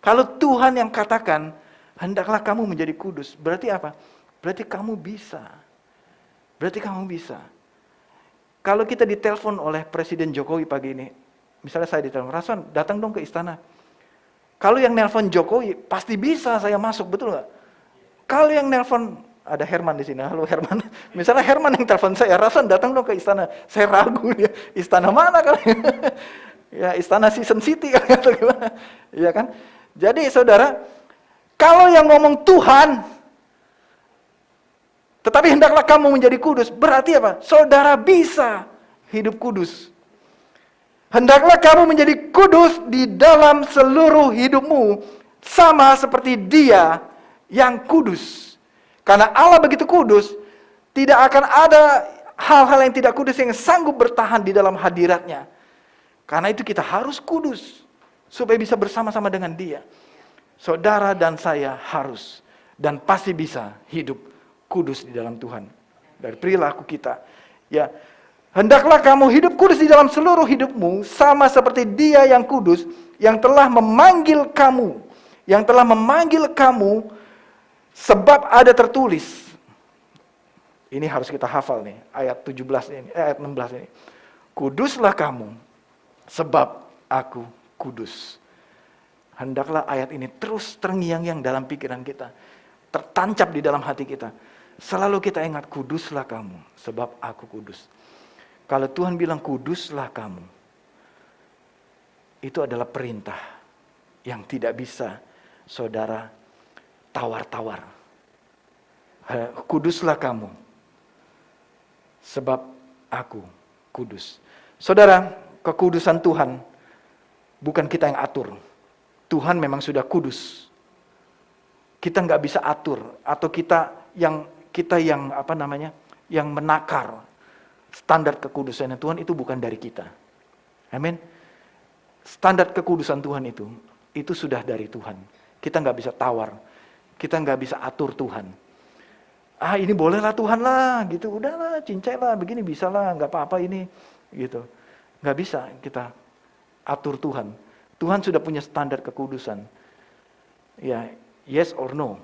Kalau Tuhan yang katakan, hendaklah kamu menjadi kudus. Berarti apa? Berarti kamu bisa. Berarti kamu bisa. Kalau kita ditelepon oleh Presiden Jokowi pagi ini, misalnya saya ditelepon, Rason datang dong ke istana. Kalau yang nelpon Jokowi, pasti bisa saya masuk, betul nggak? Kalau yang nelpon, ada Herman di sini, halo Herman. Misalnya Herman yang telepon saya, Rason datang dong ke istana. Saya ragu dia, istana mana kali? Ya istana Season City kali atau gimana? Ya kan? Jadi saudara, kalau yang ngomong Tuhan, tetapi hendaklah kamu menjadi kudus. Berarti apa? Saudara bisa hidup kudus. Hendaklah kamu menjadi kudus di dalam seluruh hidupmu. Sama seperti Dia yang kudus. Karena Allah begitu kudus, tidak akan ada hal-hal yang tidak kudus yang sanggup bertahan di dalam hadiratnya. Karena itu kita harus kudus. Supaya bisa bersama-sama dengan Dia. Saudara dan saya harus dan pasti bisa hidup kudus di dalam Tuhan. Dari perilaku kita. Ya, hendaklah kamu hidup kudus di dalam seluruh hidupmu, sama seperti Dia yang kudus, yang telah memanggil kamu. Yang telah memanggil kamu, sebab ada tertulis. Ini harus kita hafal nih, ayat 17 ini, ayat 16 ini. Kuduslah kamu, sebab aku kudus. Hendaklah ayat ini terus terngiang-ngiang dalam pikiran kita. Tertancap di dalam hati kita. Selalu kita ingat, kuduslah kamu, sebab aku kudus. Kalau Tuhan bilang kuduslah kamu, itu adalah perintah yang tidak bisa saudara tawar-tawar. Kuduslah kamu, sebab aku kudus. Saudara, kekudusan Tuhan bukan kita yang atur. Tuhan memang sudah kudus. Kita nggak bisa atur, atau kita yang menakar standar kekudusan Tuhan. Itu bukan dari kita. Amin. Standar kekudusan Tuhan itu sudah dari Tuhan. Kita nggak bisa tawar, kita nggak bisa atur Tuhan. Ini bolehlah Tuhan lah, gitu. Udahlah, cincai lah, begini bisa lah, nggak apa-apa ini, gitu. Nggak bisa kita atur Tuhan. Tuhan sudah punya standar kekudusan. Ya, yes or no,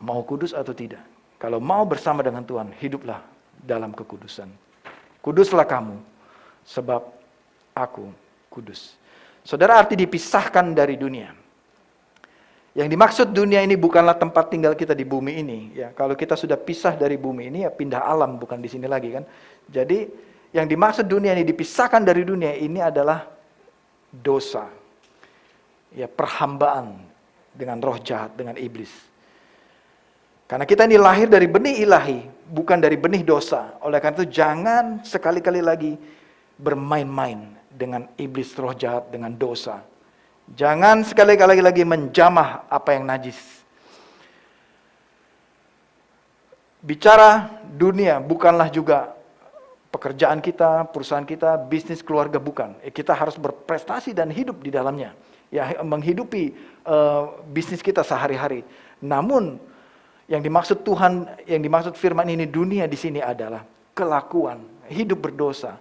mau kudus atau tidak. Kalau mau bersama dengan Tuhan, hiduplah dalam kekudusan. Kuduslah kamu, sebab aku kudus. Saudara, arti dipisahkan dari dunia. Yang dimaksud dunia ini bukanlah tempat tinggal kita di bumi ini. Ya, kalau kita sudah pisah dari bumi ini, ya pindah alam, bukan di sini lagi kan. Jadi, yang dimaksud dunia ini dipisahkan dari dunia ini adalah dosa. Ya, perhambaan dengan roh jahat, dengan iblis. Karena kita ini lahir dari benih ilahi, bukan dari benih dosa. Oleh karena itu jangan sekali-kali lagi bermain-main dengan iblis, roh jahat, dengan dosa. Jangan sekali-kali lagi menjamah apa yang najis. Bicara dunia bukanlah juga pekerjaan kita, perusahaan kita, bisnis, keluarga, bukan. Kita harus berprestasi dan hidup di dalamnya. Ya, menghidupi bisnis kita sehari-hari. Namun yang dimaksud Tuhan, yang dimaksud firman ini, dunia di sini adalah kelakuan, hidup berdosa,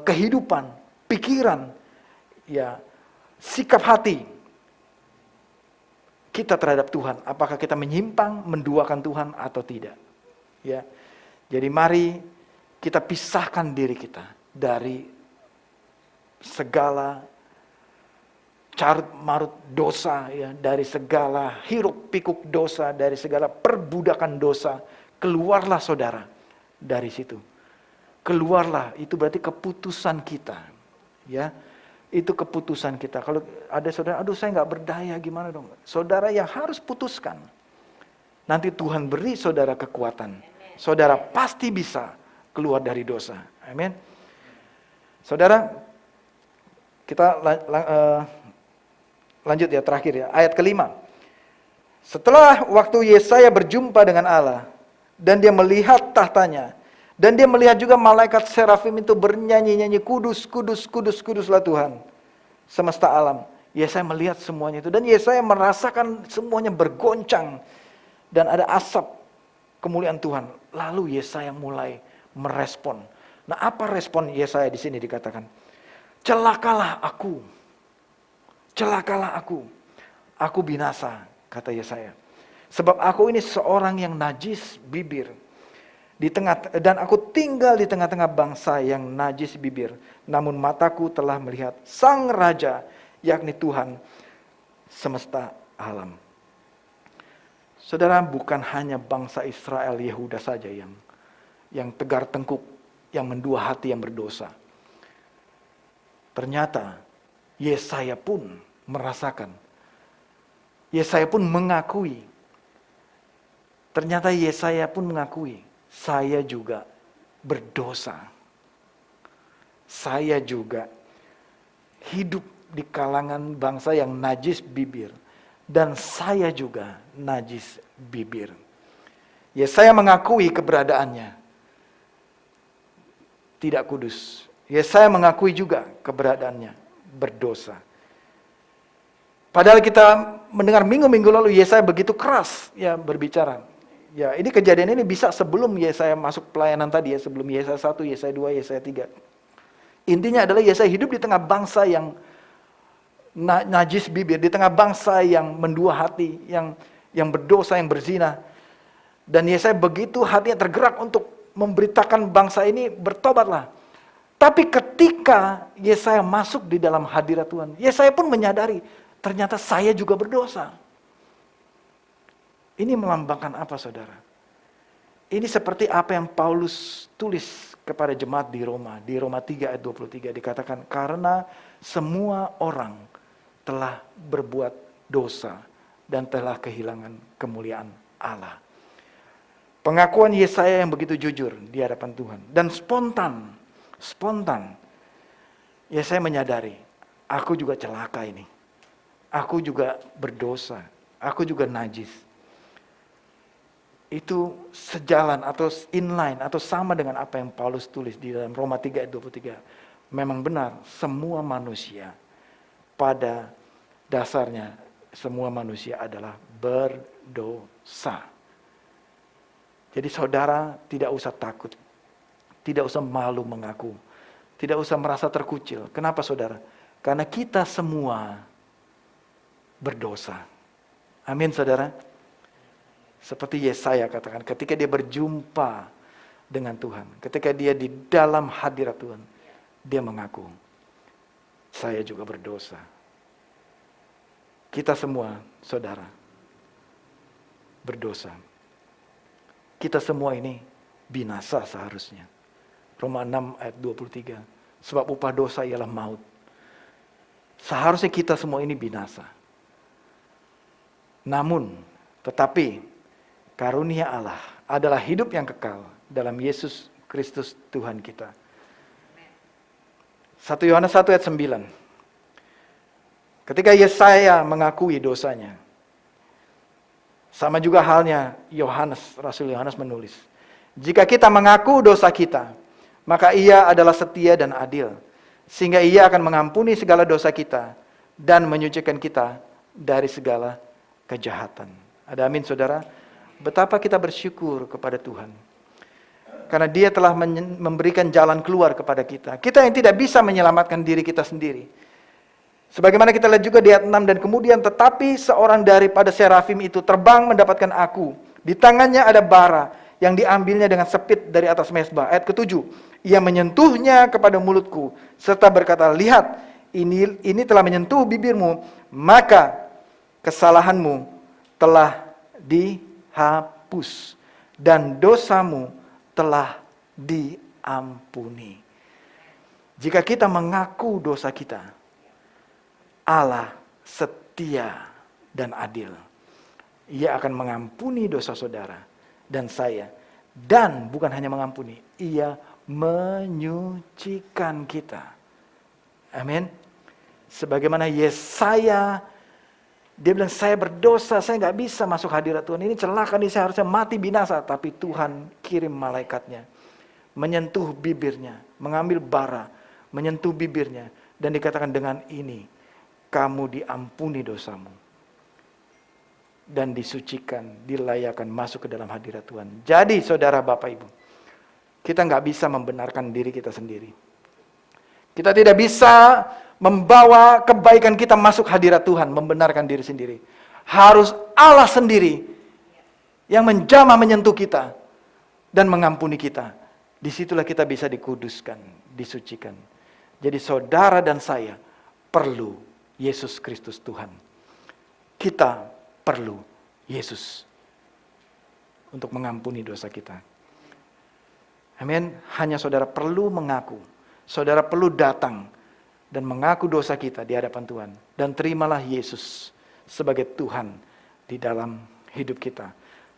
kehidupan, pikiran, ya, sikap hati kita terhadap Tuhan. Apakah kita menyimpang, menduakan Tuhan atau tidak? Ya, jadi mari kita pisahkan diri kita dari segala carut marut dosa, ya, dari segala hiruk pikuk dosa, dari segala perbudakan dosa. Keluarlah saudara dari situ. Keluarlah, itu berarti keputusan kita. Ya, itu keputusan kita. Kalau ada saudara, aduh saya nggak berdaya, gimana dong? Saudara yang harus putuskan. Nanti Tuhan beri saudara kekuatan. Saudara pasti bisa keluar dari dosa. Amin. Saudara, kita lanjut ya, terakhir ya, ayat kelima. Setelah waktu Yesaya berjumpa dengan Allah, dan dia melihat tahtanya, dan dia melihat juga malaikat serafim itu bernyanyi-nyanyi, kudus, kudus, kudus, kuduslah Tuhan semesta alam. Yesaya melihat semuanya itu, dan Yesaya merasakan semuanya bergoncang, dan ada asap kemuliaan Tuhan. Lalu Yesaya mulai merespon. Nah, apa respon Yesaya di sini dikatakan? Celakalah aku, celakalah aku binasa, kata Yesaya. Sebab aku ini seorang yang najis bibir, dan aku tinggal di tengah-tengah bangsa yang najis bibir. Namun mataku telah melihat Sang Raja, yakni Tuhan semesta alam. Saudara, bukan hanya bangsa Israel Yehuda saja yang tegar tengkuk, yang mendua hati, yang berdosa. Ternyata Yesaya pun merasakan. Yesaya pun mengakui. Ternyata Yesaya pun mengakui, saya juga berdosa. Saya juga hidup di kalangan bangsa yang najis bibir. Dan saya juga najis bibir. Yesaya mengakui keberadaannya tidak kudus. Yesaya mengakui juga keberadaannya berdosa. Padahal kita mendengar minggu-minggu lalu Yesaya begitu keras ya berbicara. Ya, ini kejadian ini bisa sebelum Yesaya masuk pelayanan tadi ya, sebelum Yesaya 1, Yesaya 2, Yesaya 3. Intinya adalah Yesaya hidup di tengah bangsa yang najis bibir, di tengah bangsa yang mendua hati, yang berdosa, yang berzina. Dan Yesaya begitu hatinya tergerak untuk memberitakan bangsa ini bertobatlah. Tapi ketika Yesaya masuk di dalam hadirat Tuhan, Yesaya pun menyadari, ternyata saya juga berdosa. Ini melambangkan apa, saudara? Ini seperti apa yang Paulus tulis kepada jemaat di Roma 3 ayat 23 dikatakan, karena semua orang telah berbuat dosa dan telah kehilangan kemuliaan Allah. Pengakuan Yesaya yang begitu jujur di hadapan Tuhan dan spontan Yesaya menyadari, aku juga celaka ini. Aku juga berdosa, aku juga najis. Itu sejalan atau inline atau sama dengan apa yang Paulus tulis di dalam Roma 3 ayat 23. Memang benar, semua manusia pada dasarnya semua manusia adalah berdosa. Jadi saudara tidak usah takut, tidak usah malu mengaku, tidak usah merasa terkucil. Kenapa saudara? Karena kita semua berdosa. Amin saudara. Seperti Yesaya katakan, ketika dia berjumpa dengan Tuhan, ketika dia di dalam hadirat Tuhan, dia mengaku, saya juga berdosa. Kita semua, saudara, berdosa. Kita semua ini binasa seharusnya. Roma 6 ayat 23. Sebab upah dosa ialah maut. Seharusnya kita semua ini binasa. Namun, tetapi karunia Allah adalah hidup yang kekal dalam Yesus Kristus Tuhan kita. 1 Yohanes 1 ayat 9. Ketika Yesaya mengakui dosanya, sama juga halnya Rasul Yohanes menulis, jika kita mengaku dosa kita, maka ia adalah setia dan adil, sehingga ia akan mengampuni segala dosa kita dan menyucikan kita dari segala kejahatan. Ada amin saudara? Betapa kita bersyukur kepada Tuhan. Karena dia telah memberikan jalan keluar kepada kita. Kita yang tidak bisa menyelamatkan diri kita sendiri. Sebagaimana kita lihat juga di ayat 6, dan kemudian tetapi seorang daripada serafim itu terbang mendapatkan aku. Di tangannya ada bara yang diambilnya dengan sepit dari atas mezbah. Ayat ke-7, ia menyentuhnya kepada mulutku serta berkata, lihat, ini telah menyentuh bibirmu, maka kesalahanmu telah dihapus dan dosamu telah diampuni. Jika kita mengaku dosa kita, Allah setia dan adil. Ia akan mengampuni dosa saudara dan saya. Dan bukan hanya mengampuni, ia menyucikan kita. Amin. Sebagaimana Yesaya Dia bilang, saya berdosa, saya nggak bisa masuk hadirat Tuhan. Ini celaka nih, saya harusnya mati binasa. Tapi Tuhan kirim malaikatnya, menyentuh bibirnya, mengambil bara, menyentuh bibirnya. Dan dikatakan dengan ini, kamu diampuni dosamu. Dan disucikan, dilayakkan masuk ke dalam hadirat Tuhan. Jadi saudara Bapak Ibu, kita nggak bisa membenarkan diri kita sendiri. Kita tidak bisa membawa kebaikan kita masuk hadirat Tuhan, membenarkan diri sendiri. Harus Allah sendiri yang menjamah menyentuh kita dan mengampuni kita. Disitulah kita bisa dikuduskan, disucikan. Jadi saudara dan saya perlu Yesus Kristus Tuhan. Kita perlu Yesus untuk mengampuni dosa kita. Amin. Hanya saudara perlu mengaku. Saudara perlu datang dan mengaku dosa kita di hadapan Tuhan. Dan terimalah Yesus sebagai Tuhan di dalam hidup kita.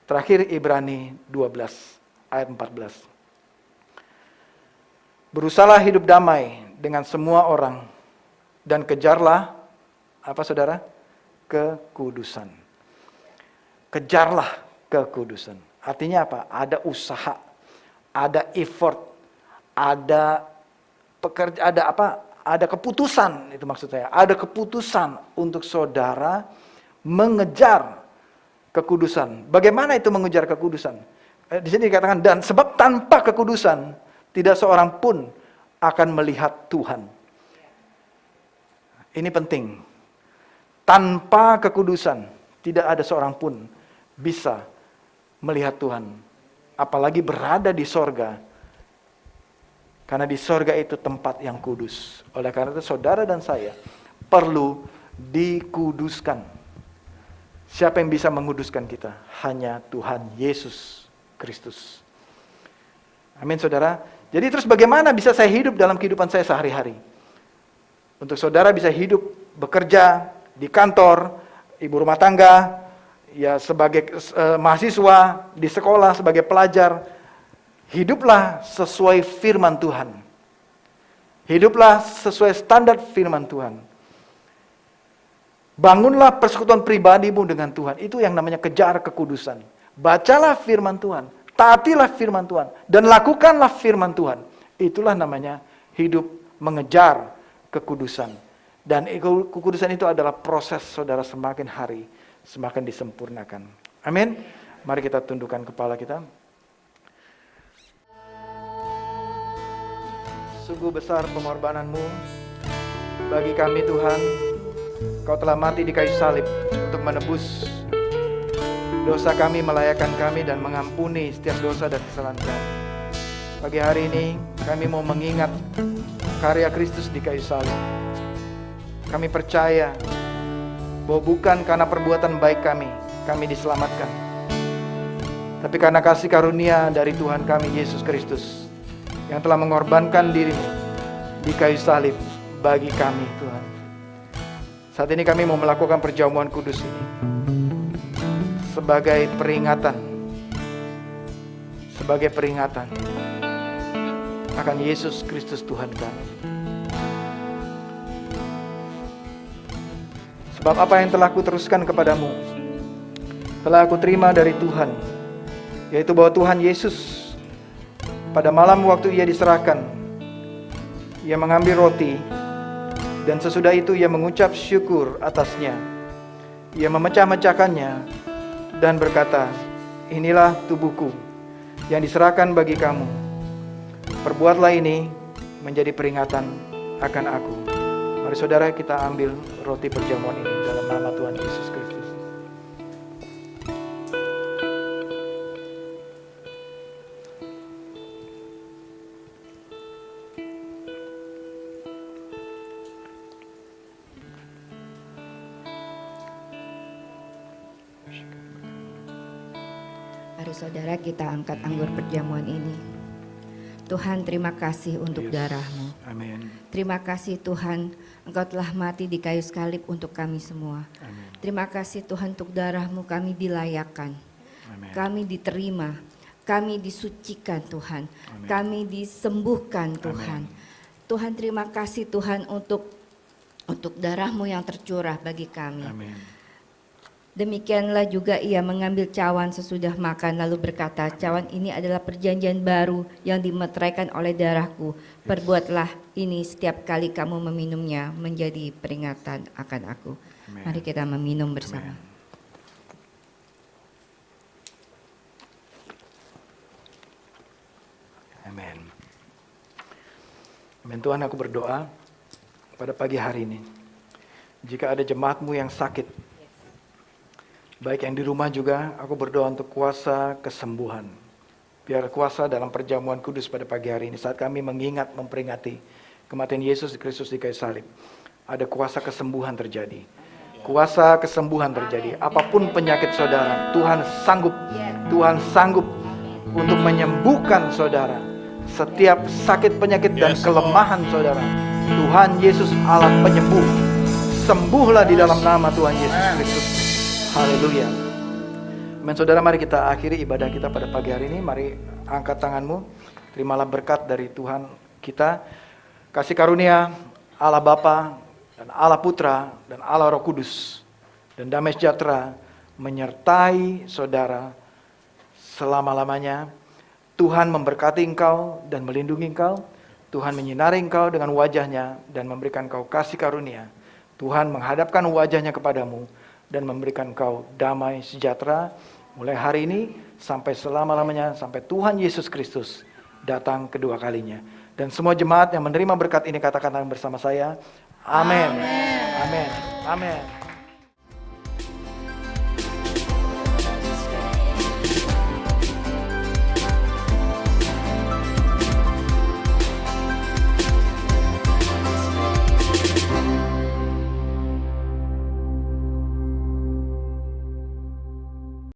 Terakhir Ibrani 12 ayat 14. Berusahalah hidup damai dengan semua orang. Dan kejarlah, apa saudara? Kekudusan. Kejarlah kekudusan. Artinya apa? Ada usaha, ada effort, ada pekerja, ada keputusan, itu maksud saya. Ada keputusan untuk saudara mengejar kekudusan. Bagaimana itu mengejar kekudusan? Di sini dikatakan, dan sebab tanpa kekudusan, tidak seorang pun akan melihat Tuhan. Ini penting. Tanpa kekudusan, tidak ada seorang pun bisa melihat Tuhan. Apalagi berada di sorga. Karena di sorga itu tempat yang kudus. Oleh karena itu saudara dan saya perlu dikuduskan. Siapa yang bisa menguduskan kita? Hanya Tuhan Yesus Kristus. Amin saudara. Jadi terus bagaimana bisa saya hidup dalam kehidupan saya sehari-hari? Untuk saudara bisa hidup, bekerja di kantor, ibu rumah tangga, ya sebagai mahasiswa, di sekolah, sebagai pelajar. Hiduplah sesuai firman Tuhan. Hiduplah sesuai standar firman Tuhan. Bangunlah persekutuan pribadimu dengan Tuhan. Itu yang namanya kejar kekudusan. Bacalah firman Tuhan. Taatilah firman Tuhan. Dan lakukanlah firman Tuhan. Itulah namanya hidup mengejar kekudusan. Dan kekudusan itu adalah proses saudara semakin hari semakin disempurnakan. Amin. Mari kita tundukkan kepala kita. Sungguh besar pengorbananmu bagi kami Tuhan. Kau telah mati di kayu salib untuk menebus dosa kami, melayakkan kami dan mengampuni setiap dosa dan kesalahan kami. Pagi hari ini kami mau mengingat karya Kristus di kayu salib. Kami percaya bahwa bukan karena perbuatan baik kami diselamatkan. Tapi karena kasih karunia dari Tuhan kami Yesus Kristus yang telah mengorbankan dirimu di kayu salib bagi kami Tuhan. Saat ini kami mau melakukan perjamuan kudus ini sebagai peringatan akan Yesus Kristus Tuhan kami. Sebab apa yang telah kuteruskan kepadamu telah aku terima dari Tuhan, yaitu bahwa Tuhan Yesus pada malam waktu ia diserahkan, ia mengambil roti, dan sesudah itu ia mengucap syukur atasnya. Ia memecah-mecahkannya dan berkata, inilah tubuhku yang diserahkan bagi kamu. Perbuatlah ini menjadi peringatan akan aku. Mari saudara kita ambil roti perjamuan ini dalam nama Tuhan Yesus Kristus. Mari saudara kita angkat anggur perjamuan ini. Tuhan terima kasih untuk darah-Mu. Amin. Terima kasih Tuhan, Engkau telah mati di kayu salib untuk kami semua. Amin. Terima kasih Tuhan untuk darah-Mu kami dilayakkan. Amin. Kami diterima, kami disucikan Tuhan. Amin. Kami disembuhkan Tuhan. Amin. Tuhan terima kasih Tuhan untuk darah-Mu yang tercurah bagi kami. Amin. Demikianlah juga ia mengambil cawan sesudah makan lalu berkata, cawan ini adalah perjanjian baru yang dimeteraikan oleh darahku. Perbuatlah ini setiap kali kamu meminumnya menjadi peringatan akan aku. Mari kita meminum bersama. Amin. Amin. Tuhan, aku berdoa pada pagi hari ini. Jika ada jemaatmu yang sakit, baik yang di rumah juga, aku berdoa untuk kuasa kesembuhan. Biar kuasa dalam perjamuan kudus pada pagi hari ini, saat kami mengingat, memperingati kematian Yesus Kristus di kayu salib, ada kuasa kesembuhan terjadi. Kuasa kesembuhan terjadi. Apapun penyakit saudara, Tuhan sanggup untuk menyembuhkan saudara. Setiap sakit, penyakit, dan kelemahan saudara, Tuhan Yesus Allah penyembuh. Sembuhlah di dalam nama Tuhan Yesus Kristus. Haleluya. Amin. Saudara, mari kita akhiri ibadah kita pada pagi hari ini. Mari angkat tanganmu. Terimalah berkat dari Tuhan kita. Kasih karunia Allah Bapa dan Allah Putra dan Allah Roh Kudus dan damai sejahtera menyertai saudara selama-lamanya. Tuhan memberkati engkau dan melindungi engkau. Tuhan menyinari engkau dengan wajahnya dan memberikan engkau kasih karunia. Tuhan menghadapkan wajahnya kepadamu dan memberikan engkau damai sejahtera mulai hari ini sampai selama-lamanya, sampai Tuhan Yesus Kristus datang kedua kalinya. Dan semua jemaat yang menerima berkat ini katakan bersama saya, amin. Amin. Amin.